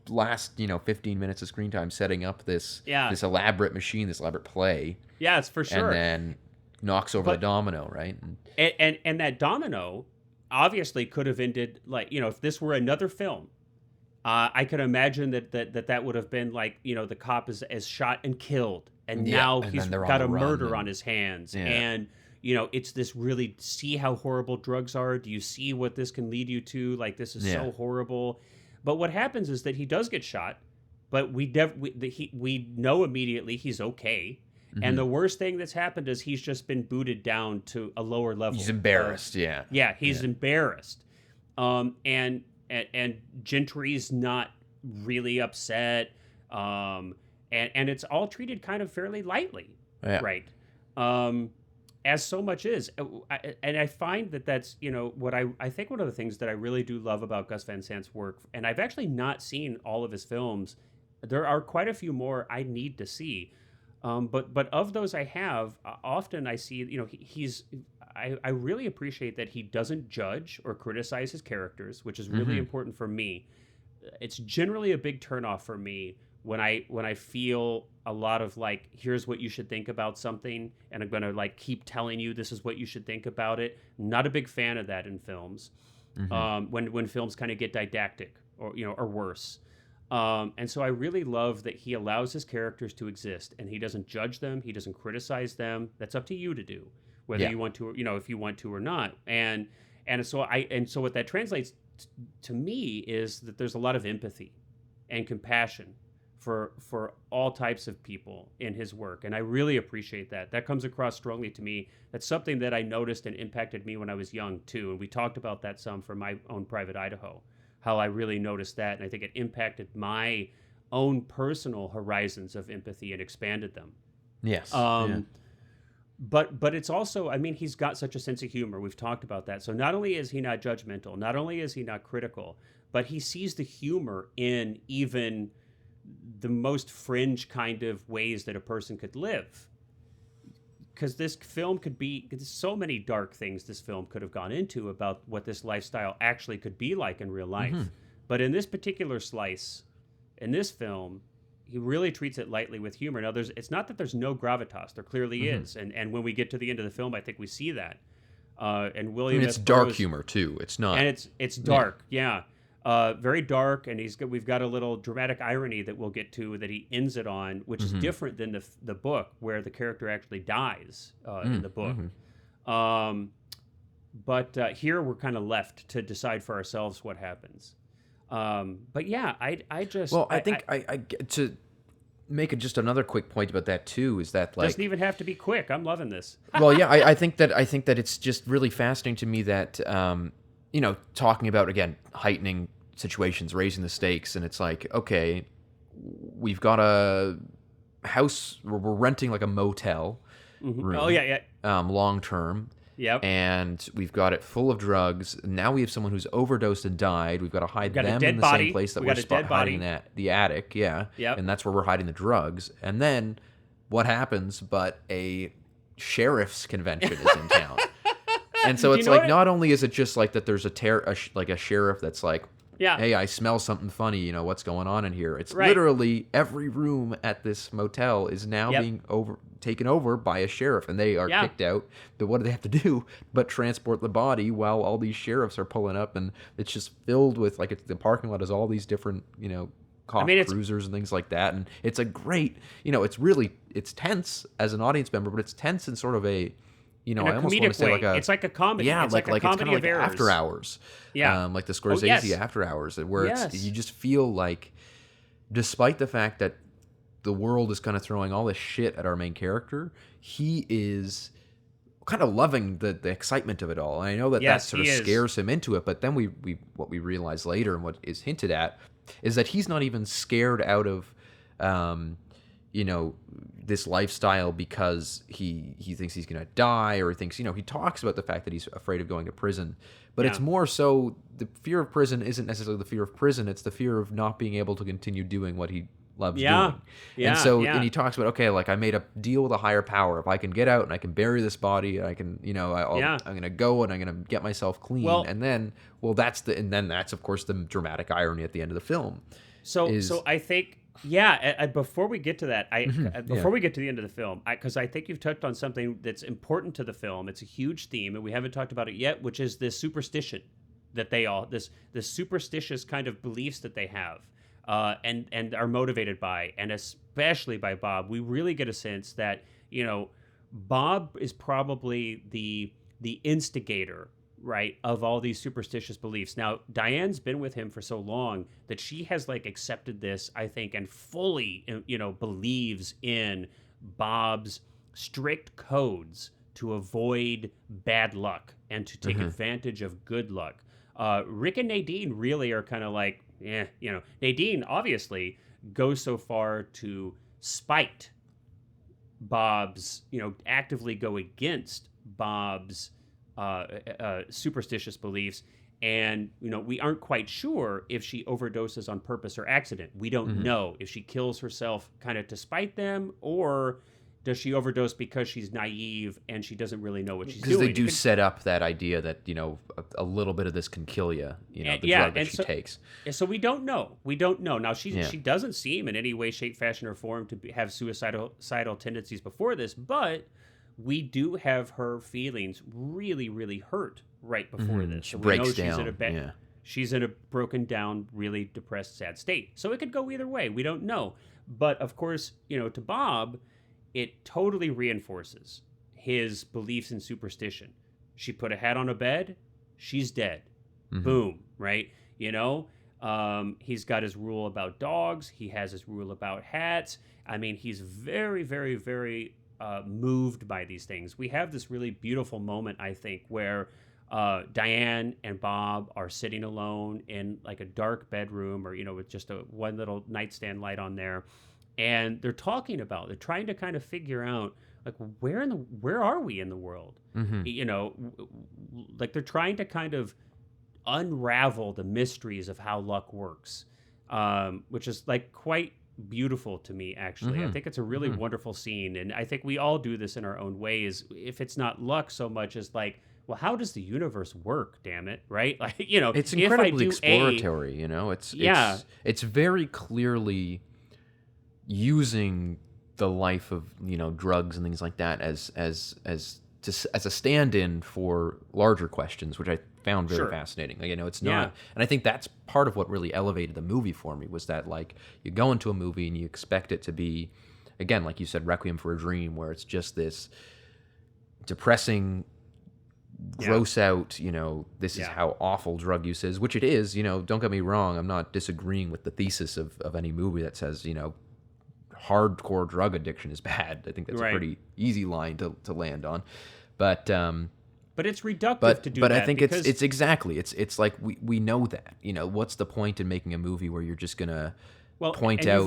last, you know, 15 minutes of screen time setting up this elaborate machine, this elaborate play. Yeah, it's for sure. And then knocks over the domino, right? And that domino obviously could have ended, like, you know, if this were another film, I could imagine that would have been like, you know, the cop is shot and killed, and now he's got a murder on his hands, and you know, it's this really, see how horrible drugs are. Do you see what this can lead you to? Like, this is so horrible. But what happens is that he does get shot, but we know immediately he's okay. Mm-hmm. And the worst thing that's happened is he's just been booted down to a lower level. He's embarrassed. Yeah, he's embarrassed. And Gentry's not really upset. And it's all treated kind of fairly lightly, right? As so much is. And I find that's, you know, what I think one of the things that I really do love about Gus Van Sant's work, and I've actually not seen all of his films. There are quite a few more I need to see. But of those I have, often I see, you know, I really appreciate that he doesn't judge or criticize his characters, which is really important for me. It's generally a big turnoff for me when I feel a lot of like, here's what you should think about something, and I'm gonna like keep telling you this is what you should think about it. Not a big fan of that in films. When films kind of get didactic or, you know, or worse. And so I really love that he allows his characters to exist, and he doesn't judge them. He doesn't criticize them. That's up to you to do, whether you want to, you know, if you want to or not. And so what that translates to me is that there's a lot of empathy and compassion for all types of people in his work. And I really appreciate that. That comes across strongly to me. That's something that I noticed and impacted me when I was young too. And we talked about that some for my own Private Idaho, how I really noticed that. And I think it impacted my own personal horizons of empathy and expanded them. Yes. But it's also, I mean, he's got such a sense of humor. We've talked about that. So not only is he not judgmental, not only is he not critical, but he sees the humor in even the most fringe kind of ways that a person could live. Because this film could be, there's so many dark things this film could have gone into about what this lifestyle actually could be like in real life. But in this particular slice, in this film, he really treats it lightly with humor. Now, it's not that there's no gravitas. There clearly is, and when we get to the end of the film, I think we see that. And William, it's dark humor too. It's not, and it's dark, yeah. Very dark, and we've got a little dramatic irony that we'll get to that he ends it on, which is different than the book, where the character actually dies in the book. But here we're kind of left to decide for ourselves what happens. But yeah, I think to make just another quick point about that too is that, like, doesn't even have to be quick. I'm loving this. Well, yeah, I think that it's just really fascinating to me that talking about, again, heightening situations, raising the stakes, and it's like, okay, we've got a house, we're renting like a motel room. Oh yeah. Long term. Yep. And we've got it full of drugs. Now we have someone who's overdosed and died. We've got to hide them in the same place that we're hiding at, the attic. Yeah. Yep. And that's where we're hiding the drugs. And then what happens but a sheriff's convention is in town. And so it's like, not only is it just like that there's a sheriff that's like, hey, I smell something funny, what's going on in here? It's literally every room at this motel is now being taken over by a sheriff, and they are kicked out. But what do they have to do but transport the body while all these sheriffs are pulling up, and it's just filled with, like, the parking lot is all these different, cop cruisers and things like that. And it's a great, it's tense as an audience member, but it's tense in sort of a, I almost want to say way. It's like a comedy. Yeah, it's like a comedy of errors. After Hours. Yeah. Like the Scorsese After Hours, where you just feel like, despite the fact that the world is kind of throwing all this shit at our main character, he is kind of loving the excitement of it all. And I know that sort of scares him into it, but then what we realize later, and what is hinted at, is that he's not even scared out of this lifestyle because he thinks he's going to die, or thinks, he talks about the fact that he's afraid of going to prison. But it's more so the fear of prison isn't necessarily the fear of prison. It's the fear of not being able to continue doing what he loves doing. And he talks about, okay, like, I made a deal with a higher power. If I can get out and I can bury this body, and I can, I'm going to go and I'm going to get myself clean. Well, and then that's of course the dramatic irony at the end of the film. So I think, before we get to that, before we get to the end of the film, because I think you've touched on something that's important to the film. It's a huge theme, and we haven't talked about it yet, which is this superstition that this superstitious kind of beliefs that they have, and are motivated by, and especially by Bob. We really get a sense that, Bob is probably the instigator, right, of all these superstitious beliefs. Now, Diane's been with him for so long that she has, like, accepted this, I think, and fully, believes in Bob's strict codes to avoid bad luck and to take advantage of good luck. Rick and Nadine really are kind of like, Nadine obviously goes so far to spite Bob's, actively go against Bob's superstitious beliefs, and we aren't quite sure if she overdoses on purpose or accident. We don't know if she kills herself kind of to spite them, or does she overdose because she's naive and she doesn't really know what she's doing. Because they do set up that idea that a little bit of this can kill you, the drug that she takes. So we don't know. Now she doesn't seem in any way, shape, fashion, or form to have suicidal tendencies before this, but we do have her feelings really, really hurt right before this. She breaks down. She's in a broken down, really depressed, sad state. So it could go either way. We don't know. But of course, to Bob, it totally reinforces his beliefs in superstition. She put a hat on a bed, she's dead. Boom, right? He's got his rule about dogs. He has his rule about hats. I mean, he's very, very, very moved by these things. We have this really beautiful moment, I think, where Diane and Bob are sitting alone in, like, a dark bedroom, or with just one little nightstand light on there, and they're trying to kind of figure out, like, where are we in the world? Like, they're trying to kind of unravel the mysteries of how luck works, which is, like, quite beautiful to me, actually. I think it's a really wonderful scene, and I think we all do this in our own ways. If it's not luck so much as, like, well, how does the universe work, damn it, right? Like, it's incredibly exploratory. It's very clearly using the life of, drugs and things like that as a stand-in for larger questions, which I found very fascinating. Like, it's not, and I think that's part of what really elevated the movie for me, was that, like, you go into a movie and you expect it to be, again, like you said, Requiem for a Dream, where it's just this depressing, gross out, this is how awful drug use is, which it is. Don't get me wrong, I'm not disagreeing with the thesis of any movie that says, hardcore drug addiction is bad. I think that's a pretty easy line to land on, but it's reductive to do that. But I think it's exactly, it's like we know that, what's the point in making a movie where you're just gonna point out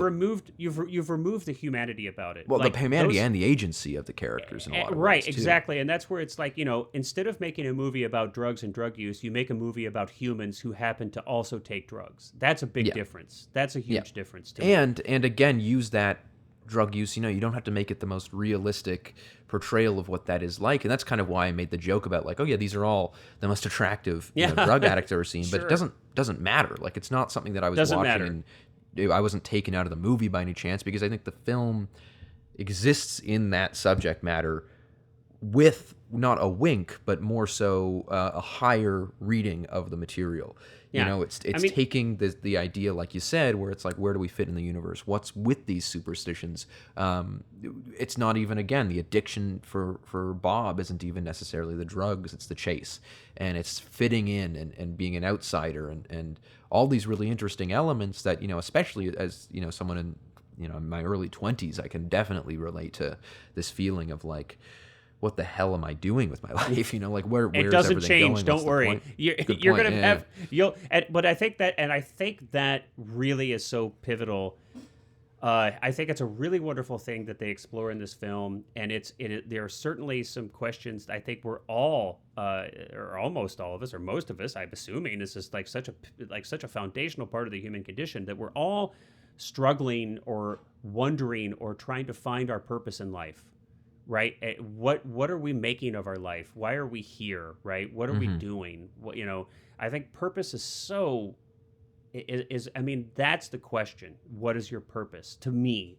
you've removed the humanity about it. Well, like, the humanity and the agency of the characters in a lot of ways, too. Exactly. And that's where it's like, instead of making a movie about drugs and drug use, you make a movie about humans who happen to also take drugs. That's a big difference. That's a huge difference to me. And again, use that drug use, you don't have to make it the most realistic portrayal of what that is like. And that's kind of why I made the joke about, like, oh yeah, these are all the most attractive drug addicts I've ever seen. But it doesn't matter. Like, it's not something that I was watching and I wasn't taken out of the movie by any chance, because I think the film exists in that subject matter with not a wink, but more so a higher reading of the material. It's taking the idea, like you said, where it's like, where do we fit in the universe? What's with these superstitions? It's not even, again, the addiction for Bob isn't even necessarily the drugs, it's the chase. And it's fitting in and being an outsider and all these really interesting elements that, especially as, someone in my early 20s, I can definitely relate to this feeling of, like, what the hell am I doing with my life? Like, where's it doesn't everything change. going? Don't worry. You're going to have but I think that really is so pivotal. I think it's a really wonderful thing that they explore in this film, and there are certainly some questions I think we're all, or almost all of us, or most of us, I'm assuming, this is like such a foundational part of the human condition, that we're all struggling or wondering or trying to find our purpose in life. Right? What are we making of our life? Why are we here? Right? What are we doing? I think purpose is that's the question. What is your purpose to me?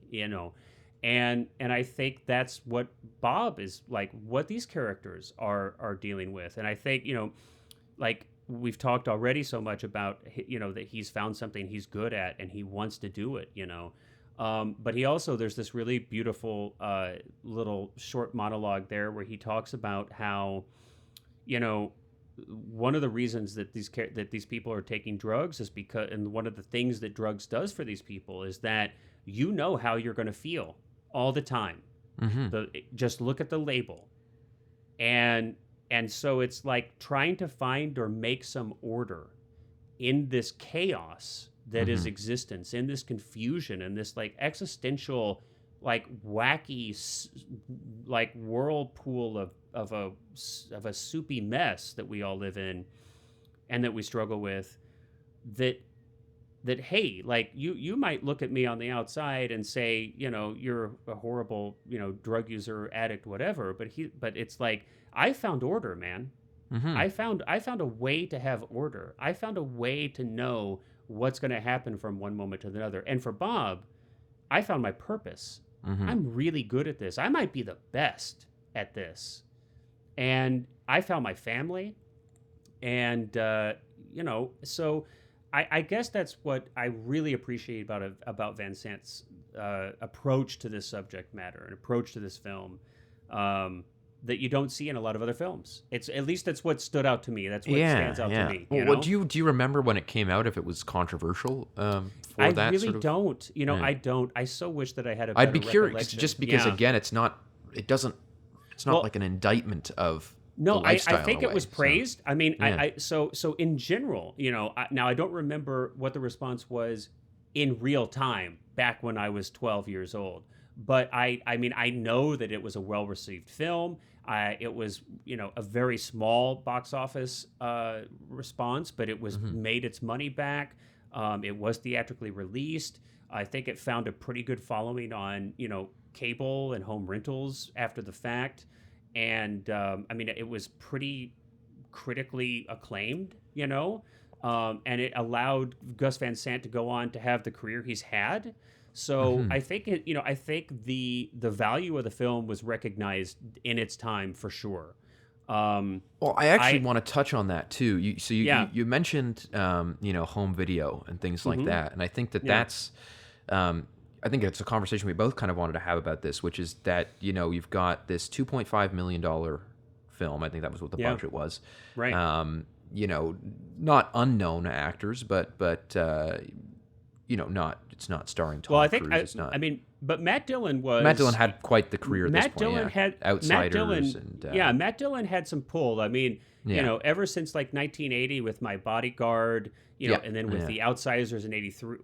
And I think that's what Bob is like, what these characters are dealing with. And I think, like we've talked already so much about, that he's found something he's good at and he wants to do it, But he also, there's this really beautiful little short monologue there where he talks about how, one of the reasons that these people are taking drugs is because, and one of the things that drugs does for these people is that how you're going to feel all the time. Just look at the label, and so it's like trying to find or make some order in this chaos that is existence, in this confusion, and this like existential, like wacky, like whirlpool of a soupy mess that we all live in, and that we struggle with. That hey, like you might look at me on the outside and say, you're a horrible, drug user, addict, whatever. But it's like, I found order, man. I found a way to have order. I found a way to know what's going to happen from one moment to another. And for Bob, I found my purpose. I'm really good at this. I might be the best at this. And I found my family. And, so I guess that's what I really appreciate about Van Sant's approach to this subject matter, and approach to this film. That you don't see in a lot of other films. That's what stood out to me. That's what stands out to me. Well, do you remember when it came out, if it was controversial? I really don't. I don't. I so wish that I had a better I'd be curious, just because again, it's not like an indictment of the lifestyle. I think it was praised. So. I mean, so in general, now I don't remember what the response was in real time back when I was 12 years old. But I know that it was a well-received film. It was, a very small box office response, but it was made its money back. It was theatrically released. I think it found a pretty good following on, cable and home rentals after the fact. And, it was pretty critically acclaimed, and it allowed Gus Van Sant to go on to have the career he's had. So I think I think the value of the film was recognized in its time for sure. Well, I actually want to touch on that too. You mentioned home video and things like that, and I think that's I think it's a conversation we both kind of wanted to have about this, which is that you've got this $2.5 million film. I think that was what the budget was. Right. Not unknown actors, but it's not starring Tom Cruise. But Matt Dillon had quite the career at this point. Outsiders. Matt Dillon had some pull. I mean, ever since like 1980 with My Bodyguard, and then with The Outsiders in '83.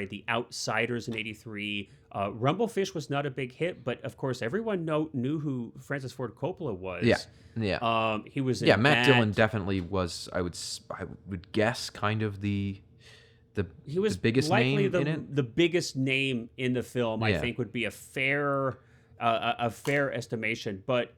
The Outsiders in '83. Rumblefish was not a big hit, but of course everyone knew who Francis Ford Coppola was. Yeah. He was. In Matt Dillon definitely was. I would guess kind of he was the biggest name in it. The biggest name in the film, I think, would be a fair estimation. But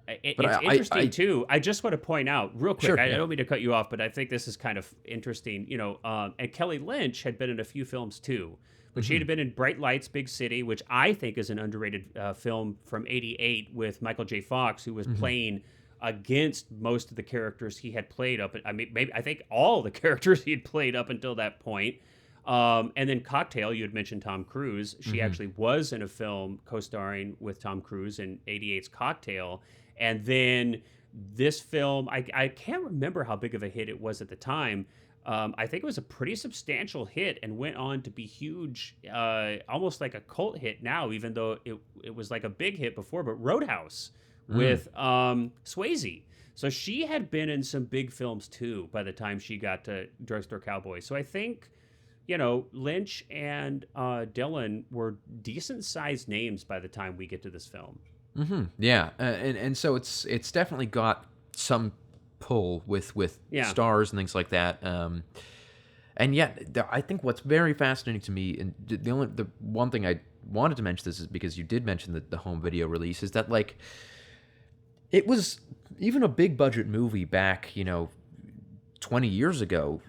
it's interesting too. I just want to point out real quick. I don't mean to cut you off, but I think this is kind of interesting. And Kelly Lynch had been in a few films too, but she had been in Bright Lights, Big City, which I think is an underrated film from '88 with Michael J. Fox, who was playing against most of the characters he had played I think all the characters he had played up until that point. And then Cocktail, you had mentioned Tom Cruise. She actually was in a film co-starring with Tom Cruise in '88's Cocktail. And then this film, I can't remember how big of a hit it was at the time. I think it was a pretty substantial hit and went on to be huge, almost like a cult hit now, even though it was like a big hit before, but Roadhouse with Swayze. So she had been in some big films too by the time she got to Drugstore Cowboy. So I think, Lynch and Dillon were decent-sized names by the time we get to this film. Yeah, and so it's definitely got some pull with stars and things like that. And yet, I think what's very fascinating to me, and the one thing I wanted to mention this is because you did mention the home video release, is that like it was even a big budget movie back 20 years ago.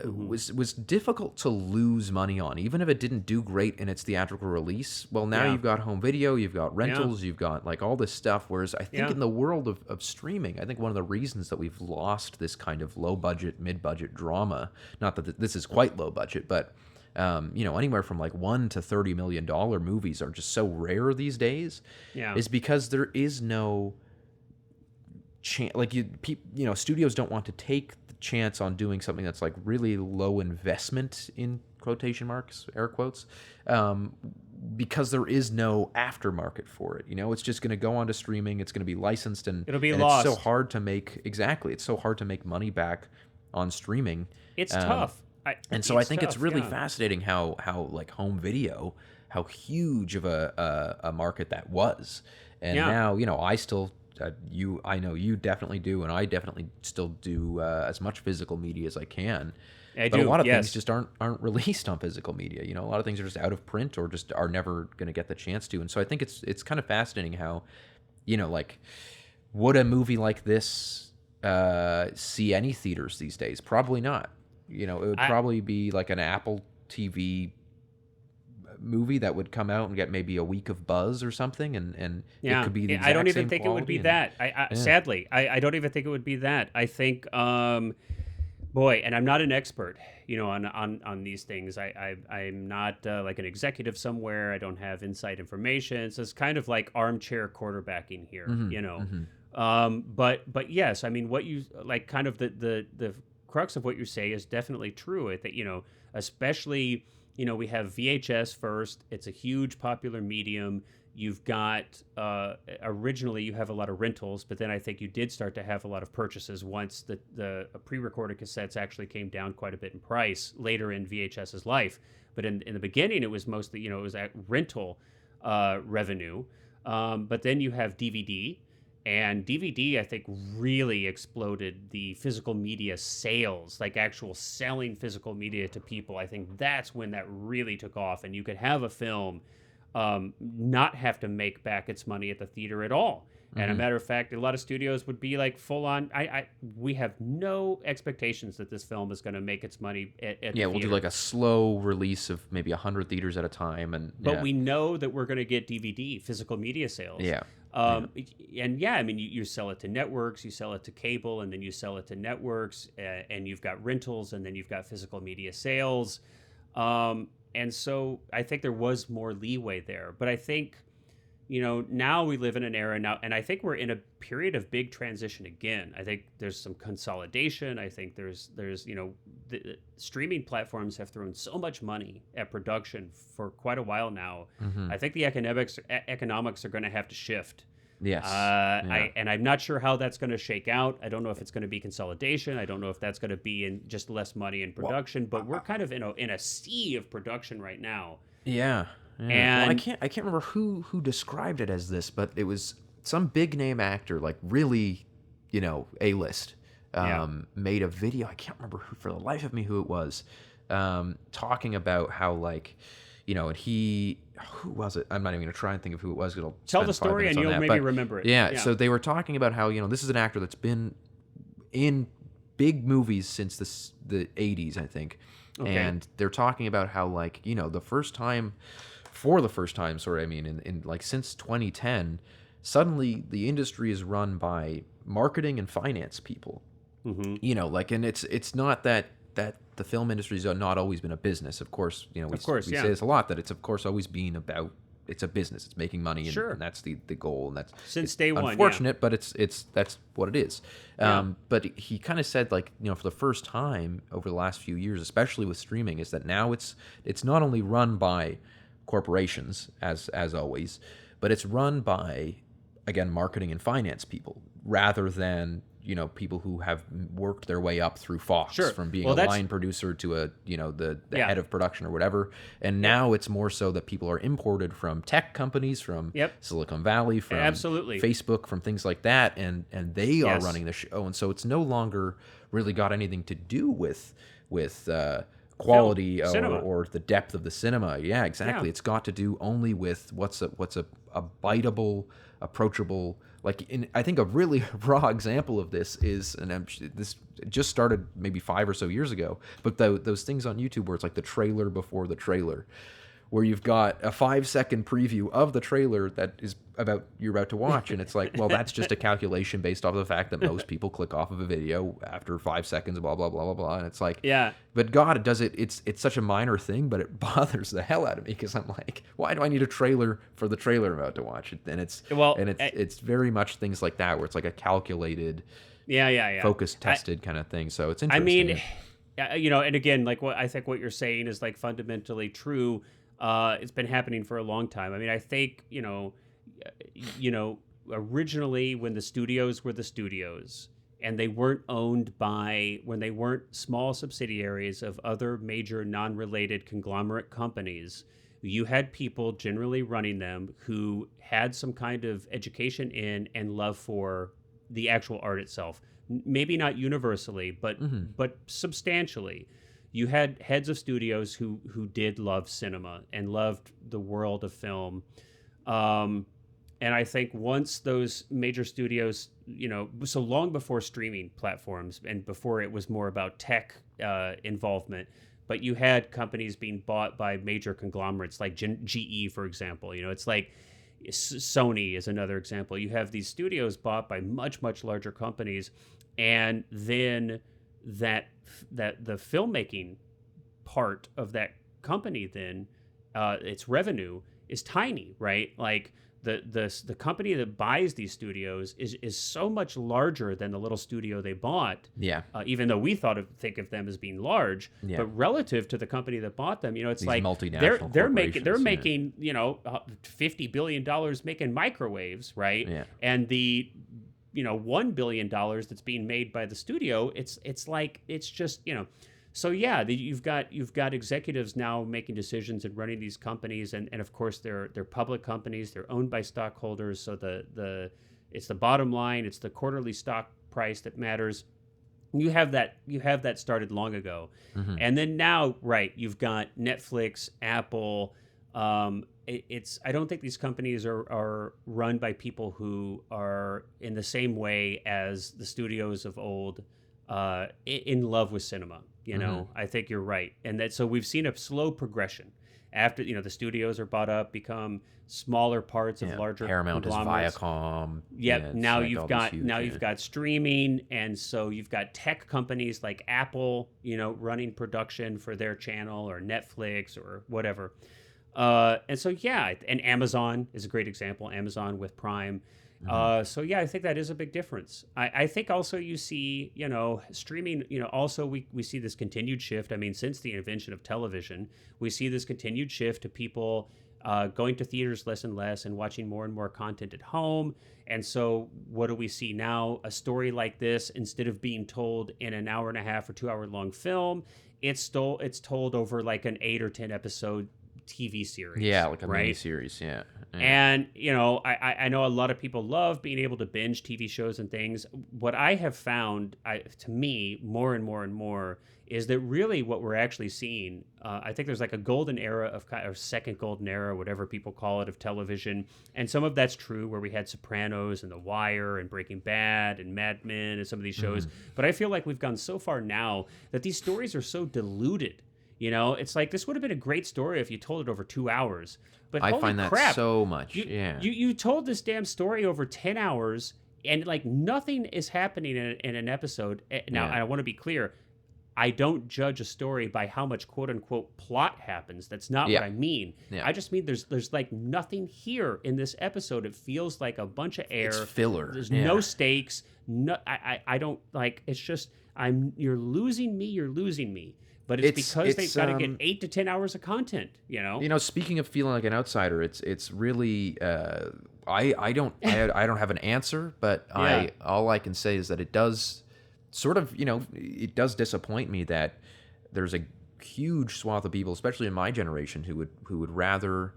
Was difficult to lose money on, even if it didn't do great in its theatrical release. Well, now you've got home video, you've got rentals, you've got like all this stuff. Whereas I think in the world of streaming, I think one of the reasons that we've lost this kind of low budget, mid budget drama, not that this is quite low budget, but anywhere from like $1 to $30 million movies are just so rare these days. Is because there is no chance. Like studios don't want to take chance on doing something that's like really low investment in quotation marks, air quotes, because there is no aftermarket for it. It's just going to go onto streaming. It's going to be licensed and it'll be lost. It's so hard to make It's so hard to make money back on streaming. It's tough. I think it's really fascinating how like home video, how huge of a market that was, and now I still. I know you definitely do, and I definitely still do as much physical media as I can. But a lot of things just aren't released on physical media. A lot of things are just out of print or just are never going to get the chance to. And so I think it's kind of fascinating how, like, would a movie like this see any theaters these days? Probably not. It would probably be like an Apple TV movie that would come out and get maybe a week of buzz or something, and it could be the exact I don't even same think it would be that. Sadly, I don't even think it would be that. I think, and I'm not an expert, on these things. I'm not like an executive somewhere. I don't have inside information. So it's kind of like armchair quarterbacking here, But yes, I mean, what you like, kind of the crux of what you say is definitely true. That especially. We have VHS first. It's a huge popular medium. You've got, originally you have a lot of rentals, but then I think you did start to have a lot of purchases once the pre-recorded cassettes actually came down quite a bit in price later in VHS's life. But in the beginning, it was mostly, it was that rental revenue. But then you have DVD. And DVD, I think, really exploded the physical media sales, like actual selling physical media to people. I think that's when that really took off. And you could have a film not have to make back its money at the theater at all. And a matter of fact, a lot of studios would be like full on. We have no expectations that this film is going to make its money at the we'll do like a slow release of maybe 100 theaters at a time, but we know that we're going to get DVD, physical media sales. And I mean, you sell it to networks, you sell it to cable, and then you sell it to networks, and you've got rentals, and then you've got physical media sales. And so I think there was more leeway there, but I think, now we live in an era now, and I think we're in a period of big transition again. I think there's some consolidation. I think there's the streaming platforms have thrown so much money at production for quite a while now. I think the economics are going to have to shift. Yes. I'm not sure how that's going to shake out. I don't know if it's going to be consolidation. I don't know if that's going to be in just less money in production. But we're kind of in a sea of production right now. Yeah. And I can't remember who described it as this, but it was some big name actor, like really, A-list, made a video. I can't remember for the life of me who it was, talking about how and who was it? I'm not even going to try and think of who it was. Tell the story and you'll maybe remember it. Yeah. So they were talking about how, this is an actor that's been in big movies since the 80s, I think. Okay. And they're talking about how the first time, since 2010, suddenly the industry is run by marketing and finance people. And it's not that the film industry has not always been a business. Of course, we say this a lot, that it's of course always been about, it's a business, it's making money, and that's the goal, and that's since day one. Unfortunate, but it's that's what it is. But he kind of said for the first time over the last few years, especially with streaming, is that now it's not only run by corporations as always, but it's run by, again, marketing and finance people rather than people who have worked their way up through Fox, from being a line producer to the head of production or whatever. And now it's more so that people are imported from tech companies, from Silicon Valley, from Facebook, from things like that, and they are running the show. And so it's no longer really got anything to do with quality or the depth of the cinema. Yeah, exactly. It's got to do only with what's a biteable, approachable. I think a really raw example of this is, and this just started maybe 5 or so years ago, but those things on YouTube where it's like the trailer before the trailer, where you've got a 5-second preview of the trailer that is you're about to watch, and it's like, well, that's just a calculation based off of the fact that most people click off of a video after 5 seconds, blah blah blah blah blah, and it's like, but God, it does it. It's such a minor thing, but it bothers the hell out of me because I'm like, why do I need a trailer for the trailer I'm about to watch? And it's very much things like that where it's like a calculated, focus tested kind of thing. So it's interesting. I mean, and again, I think what you're saying is fundamentally true. It's been happening for a long time. I mean, I think, originally when the studios were the studios and they weren't when they weren't small subsidiaries of other major non-related conglomerate companies, you had people generally running them who had some kind of education in and love for the actual art itself. Maybe not universally, but substantially. You had heads of studios who did love cinema and loved the world of film. And I think once those major studios, so long before streaming platforms and before it was more about tech involvement, but you had companies being bought by major conglomerates like GE, for example. It's like Sony is another example. You have these studios bought by much, much larger companies, and then that the filmmaking part of that company, then its revenue is tiny, right? Like the company that buys these studios is so much larger than the little studio they bought. Yeah. Even though we think of them as being large, but relative to the company that bought them, it's these like multinational they're making $50 billion making microwaves, right? Yeah. And the $1 billion that's being made by the studio, it's just so yeah, you've got executives now making decisions and running these companies, and of course they're public companies, they're owned by stockholders, so it's the bottom line, it's the quarterly stock price that matters. You have that started long ago, and then now, right, you've got Netflix, Apple, I don't think these companies are run by people who are in the same way as the studios of old, in love with cinema. You know, I think you're right. And so we've seen a slow progression after, the studios are bought up, become smaller parts of larger Paramount is conglomerates. Viacom. Yep. Yeah, Now like you've got streaming, and so you've got tech companies like Apple, running production for their channel, or Netflix or whatever. And so and Amazon is a great example. Amazon with Prime. So I think that is a big difference. I think also you see, streaming, also we see this continued shift. I mean, since the invention of television, we see this continued shift to people going to theaters less and less and watching more and more content at home. And so what do we see now? A story like this, instead of being told in an hour and a half or 2 hour long film, it's told over like an 8 or 10 episode TV series. Yeah, like a right? miniseries, yeah. And, I know a lot of people love being able to binge TV shows and things. What I have found, to me, more and more and more, is that really what we're actually seeing, I think there's like a golden era or second golden era, whatever people call it, of television. And some of that's true, where we had Sopranos and The Wire and Breaking Bad and Mad Men and some of these shows. But I feel like we've gone so far now that these stories are so diluted. It's like, this would have been a great story if you told it over 2 hours. But I find crap, that so much. You told this damn story over 10 hours, and like nothing is happening in an episode. Now, I want to be clear. I don't judge a story by how much quote unquote plot happens. That's not what I mean. Yeah. I just mean there's like nothing here in this episode. It feels like a bunch of air. It's filler. There's no stakes. No, I don't like. It's just you're losing me. You're losing me. But it's because they've got to get 8 to 10 hours of content, Speaking of feeling like an outsider, it's really I don't have an answer, but all I can say is that it does sort of, it does disappoint me that there's a huge swath of people, especially in my generation, who would rather,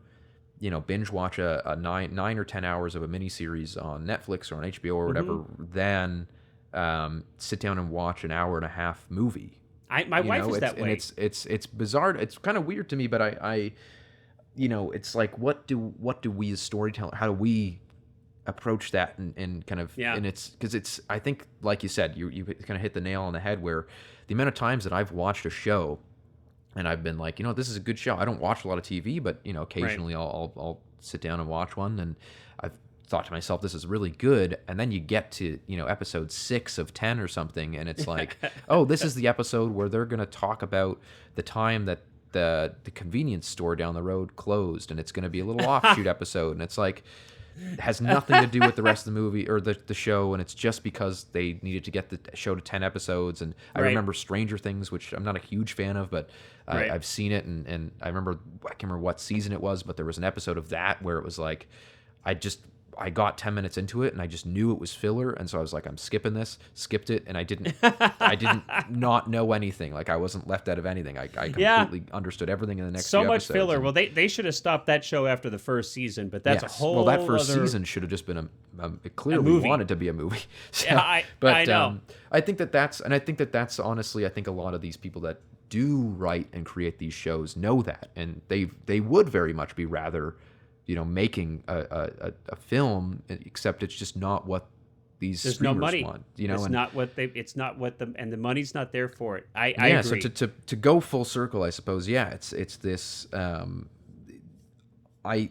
binge watch a 9 or 10 hours of a miniseries on Netflix or on HBO or whatever than sit down and watch an hour and a half movie. My wife is that way. And it's bizarre. It's kind of weird to me, but I it's like, what do we as storytellers, how do we approach that and kind of, and it's because it's, I think, like you said, you kind of hit the nail on the head, where the amount of times that I've watched a show and I've been like, this is a good show. I don't watch a lot of TV, but occasionally I'll sit down and watch one, and I've thought to myself, this is really good, and then you get to episode 6 of 10 or something, and it's like, oh, this is the episode where they're going to talk about the time that the convenience store down the road closed, and it's going to be a little offshoot episode, and it's like, it has nothing to do with the rest of the movie or the show, and it's just because they needed to get the show to 10 episodes. And I remember Stranger Things, which I'm not a huge fan of, but I've seen it, and I can't remember what season it was, but there was an episode of that where it was like, I got 10 minutes into it and I just knew it was filler, and so I was like, I'm skipping this, skipped it, and I didn't not know anything. Like, I wasn't left out of anything. I completely understood everything in the next few much episodes. Filler. Well, they should have stopped that show after the first season, but that's a whole that first other... season should have just been it clearly wanted to be a movie. So, I know. I think that's honestly, I think a lot of these people that do write and create these shows know that, and they would very much be rather making a film, except it's just not what these There's streamers no money. want. It's not what and the money's not there for it. I agree. So to go full circle, I suppose, it's this. I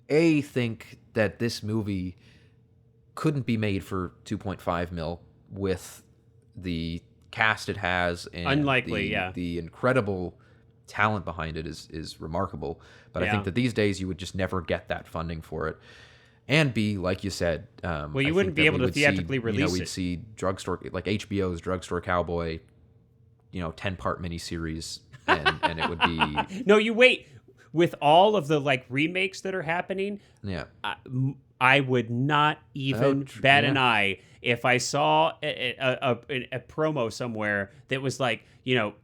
think that this movie couldn't be made for 2.5 mil with the cast it has, and unlikely, the incredible talent behind it is remarkable, but I think that these days you would just never get that funding for it. And B, like you said, you wouldn't be able to theatrically release it. We'd see Drugstore, like HBO's Drugstore Cowboy, 10-part miniseries, and it would be... No, you wait. With all of the remakes that are happening, I would not even bat an eye if I saw a promo somewhere that was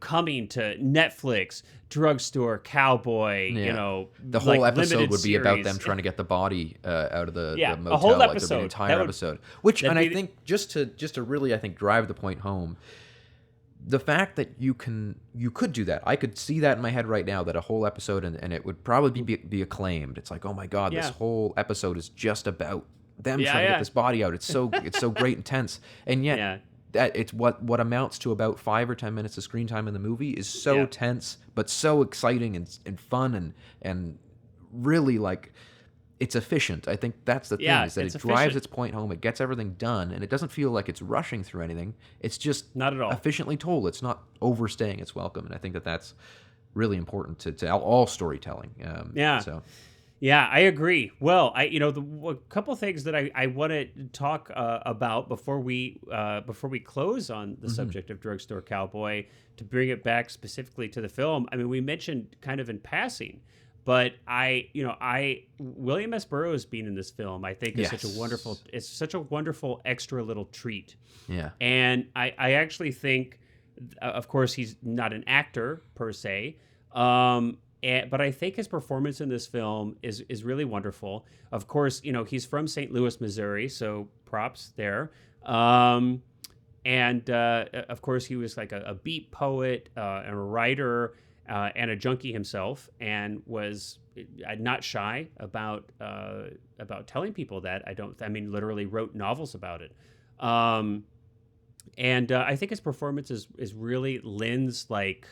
coming to Netflix, Drugstore Cowboy, the whole episode would be about them trying to get the body out of the motel, a whole episode, the entire episode. Which, and I think just to really, I think, drive the point home, the fact that you could do that, I could see that in my head right now, that a whole episode, and it would probably be acclaimed. It's like, oh my God, this whole episode is just about them trying to get this body out. It's so great and tense. And yet that it's what amounts to about 5 or 10 minutes of screen time in the movie is so tense, but so exciting and fun and really like, it's efficient. I think that's the thing, is that it drives its point home. It gets everything done, and it doesn't feel like it's rushing through anything. It's just not at all efficiently told. It's not overstaying its welcome, and I think that's really important to all storytelling. Yeah, I agree. Well, a couple things that I want to talk about before we close on the subject of Drugstore Cowboy, to bring it back specifically to the film. I mean, we mentioned kind of in passing, but William S. Burroughs being in this film, I think is such a wonderful extra little treat. Yeah. And I actually think, of course, he's not an actor per se, but I think his performance in this film is really wonderful. Of course, he's from St. Louis, Missouri, so props there. And of course, he was like a beat poet and a writer, and a junkie himself, and was not shy about telling people that. Literally wrote novels about it. And I think his performance is really lends like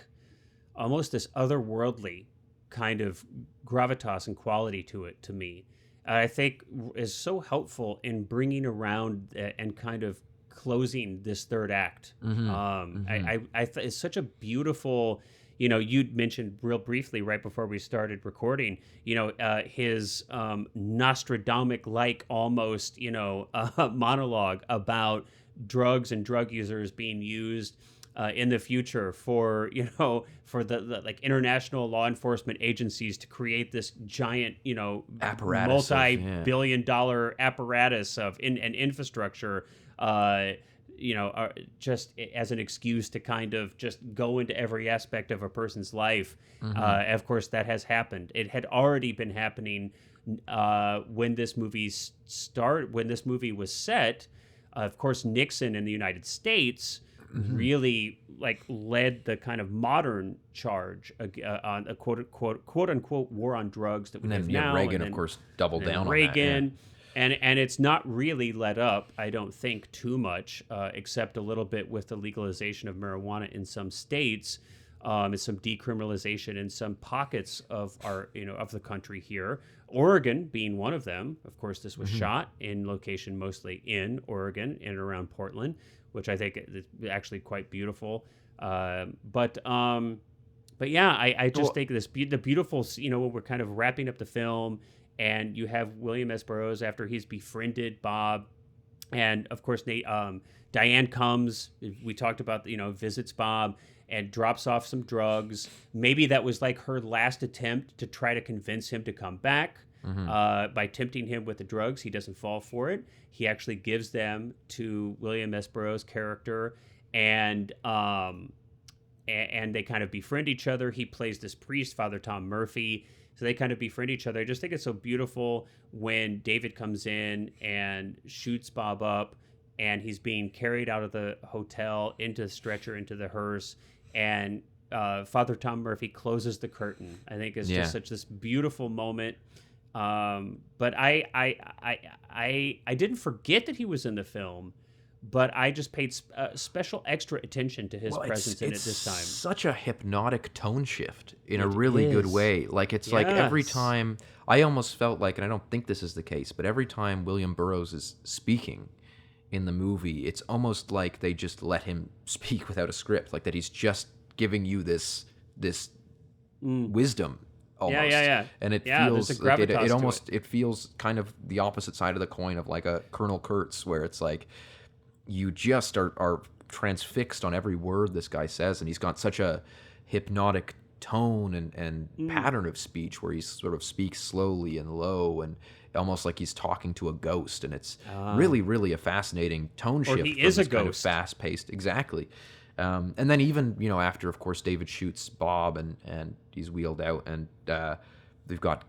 almost this otherworldly kind of gravitas and quality to it, to me. I think is so helpful in bringing around and kind of closing this third act. It's such a beautiful. You'd mentioned real briefly right before we started recording, his Nostradamus-like almost, monologue about drugs and drug users being used in the future for the like international law enforcement agencies to create this giant, apparatus, multi-billion-dollar apparatus of and infrastructure. Just as an excuse to kind of just go into every aspect of a person's life. Of course, that has happened. It had already been happening when this movie was set. Of course, Nixon in the United States really like led the kind of modern charge on a quote unquote war on drugs that we have now. Reagan, of course, doubled down on Reagan. that. And it's not really let up, I don't think, too much, except a little bit with the legalization of marijuana in some states, and some decriminalization in some pockets of our, of the country here. Oregon being one of them. Of course, this was shot in location mostly in Oregon and around Portland, which I think is actually quite beautiful. But yeah, I just think the beautiful, when we're kind of wrapping up the film. And you have William S. Burroughs after he's befriended Bob. And, of course, Diane comes. We talked about, visits Bob and drops off some drugs. Maybe that was like her last attempt to try to convince him to come back by tempting him with the drugs. He doesn't fall for it. He actually gives them to William S. Burroughs' character. And they kind of befriend each other. He plays this priest, Father Tom Murphy. So they kind of befriend each other. I just think it's so beautiful when David comes in and shoots Bob up, and he's being carried out of the hotel into the stretcher, into the hearse, and Father Tom Murphy closes the curtain. I think it's just such this beautiful moment. But I didn't forget that he was in the film, but I just paid special extra attention to his presence in it this time. Such a hypnotic tone shift in a really good way. Like, it's like every time, I almost felt like, and I don't think this is the case, but every time William Burroughs is speaking in the movie, it's almost like they just let him speak without a script, like that he's just giving you this wisdom. Almost. Yeah. And it feels like it feels kind of the opposite side of the coin of like a Colonel Kurtz, where it's like, you just are transfixed on every word this guy says, and he's got such a hypnotic tone and pattern of speech where he sort of speaks slowly and low and almost like he's talking to a ghost, and it's really, really a fascinating tone shift. Or he is a ghost. Kind of fast-paced, exactly. And then even, after, of course, David shoots Bob and he's wheeled out, and they've got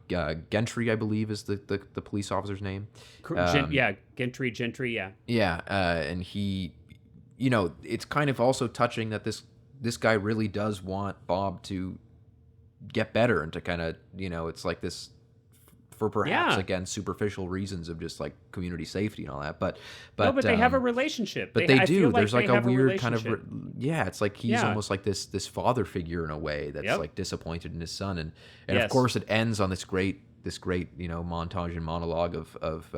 Gentry, I believe, is the police officer's name. Gentry, yeah. Yeah, and he, it's kind of also touching that this this guy really does want Bob to get better and to kind of, it's like this for perhaps again superficial reasons of just like community safety and all that. But they have a relationship. But they do. There's like a weird kind of it's like he's almost like this father figure in a way that's like disappointed in his son, and of course it ends on this great montage and monologue of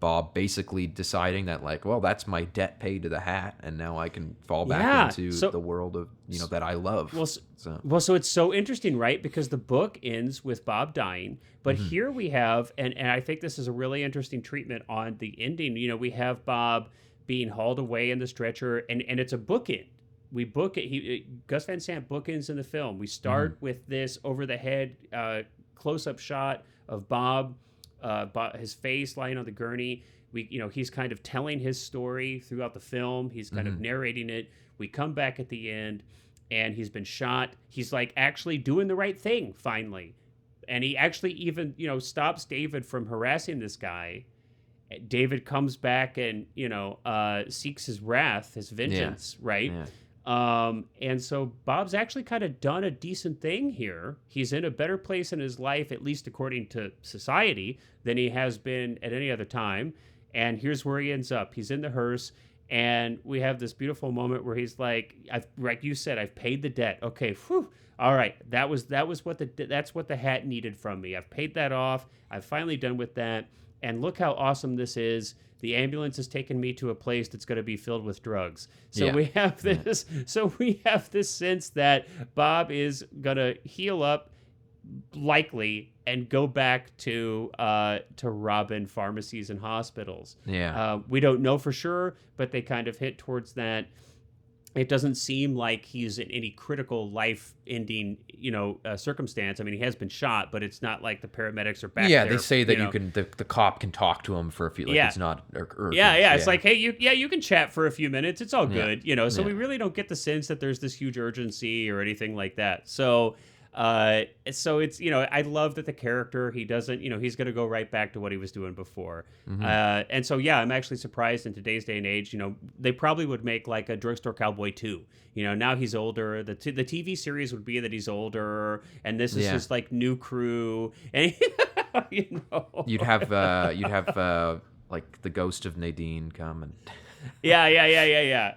Bob basically deciding that like, well, that's my debt paid to the hat, and now I can fall back into the world of that I love. So it's so interesting, right? Because the book ends with Bob dying, but here we have, and I think this is a really interesting treatment on the ending. We have Bob being hauled away in the stretcher, and it's a bookend. We book it. Gus Van Sant bookends in the film. We start with this over the head close-up shot of Bob. His face lying on the gurney. He's kind of telling his story throughout the film. He's kind of narrating it. We come back at the end, and he's been shot. He's like actually doing the right thing finally, and he actually even stops David from harassing this guy. David comes back and seeks his wrath, his vengeance, right? Yeah. And so Bob's actually kind of done a decent thing here. He's in a better place in his life, at least according to society, than he has been at any other time. And here's where he ends up. He's in the hearse, and we have this beautiful moment where he's like you said, I've paid the debt. Okay, whew. All right, that's what the hat needed from me. I've paid that off. I've finally done with that. And look how awesome this is. The ambulance has taken me to a place that's going to be filled with drugs. So we have this. So we have this sense that Bob is going to heal up, likely, and go back to robbing pharmacies and hospitals. Yeah. We don't know for sure, but they kind of hit towards that. It doesn't seem like he's in any critical life-ending, circumstance. I mean, he has been shot, but it's not like the paramedics are back there. Yeah, they say that you can. The cop can talk to him for a few. Like it's not urgent. Yeah. It's like, hey, you can chat for a few minutes. It's all good, So we really don't get the sense that there's this huge urgency or anything like that. So it's I love that the character, he doesn't, he's going to go right back to what he was doing before. And so I'm actually surprised in today's day and age, they probably would make like a Drugstore Cowboy 2. Now he's older. The TV series would be that he's older, and this is his like new crew, and you'd have like the ghost of Nadine come and. Yeah.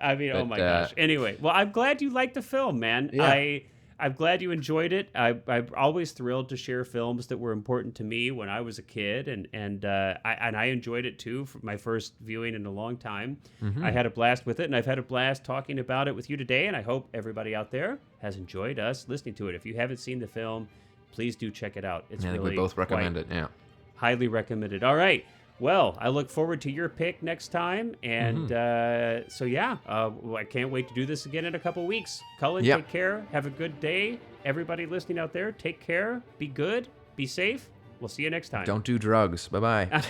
I mean, oh my gosh. Anyway, well, I'm glad you liked the film, man. Yeah. I'm glad you enjoyed it. I'm always thrilled to share films that were important to me when I was a kid, and I enjoyed it too for my first viewing in a long time. I had a blast with it, and I've had a blast talking about it with you today, and I hope everybody out there has enjoyed us listening to it. If you haven't seen the film, please do check it out. It's I think really we both recommend it. Yeah, highly recommended. All right. Well, I look forward to your pick next time, and I can't wait to do this again in a couple weeks. Cullen, take care. Have a good day. Everybody listening out there, take care. Be good. Be safe. We'll see you next time. Don't do drugs. Bye-bye.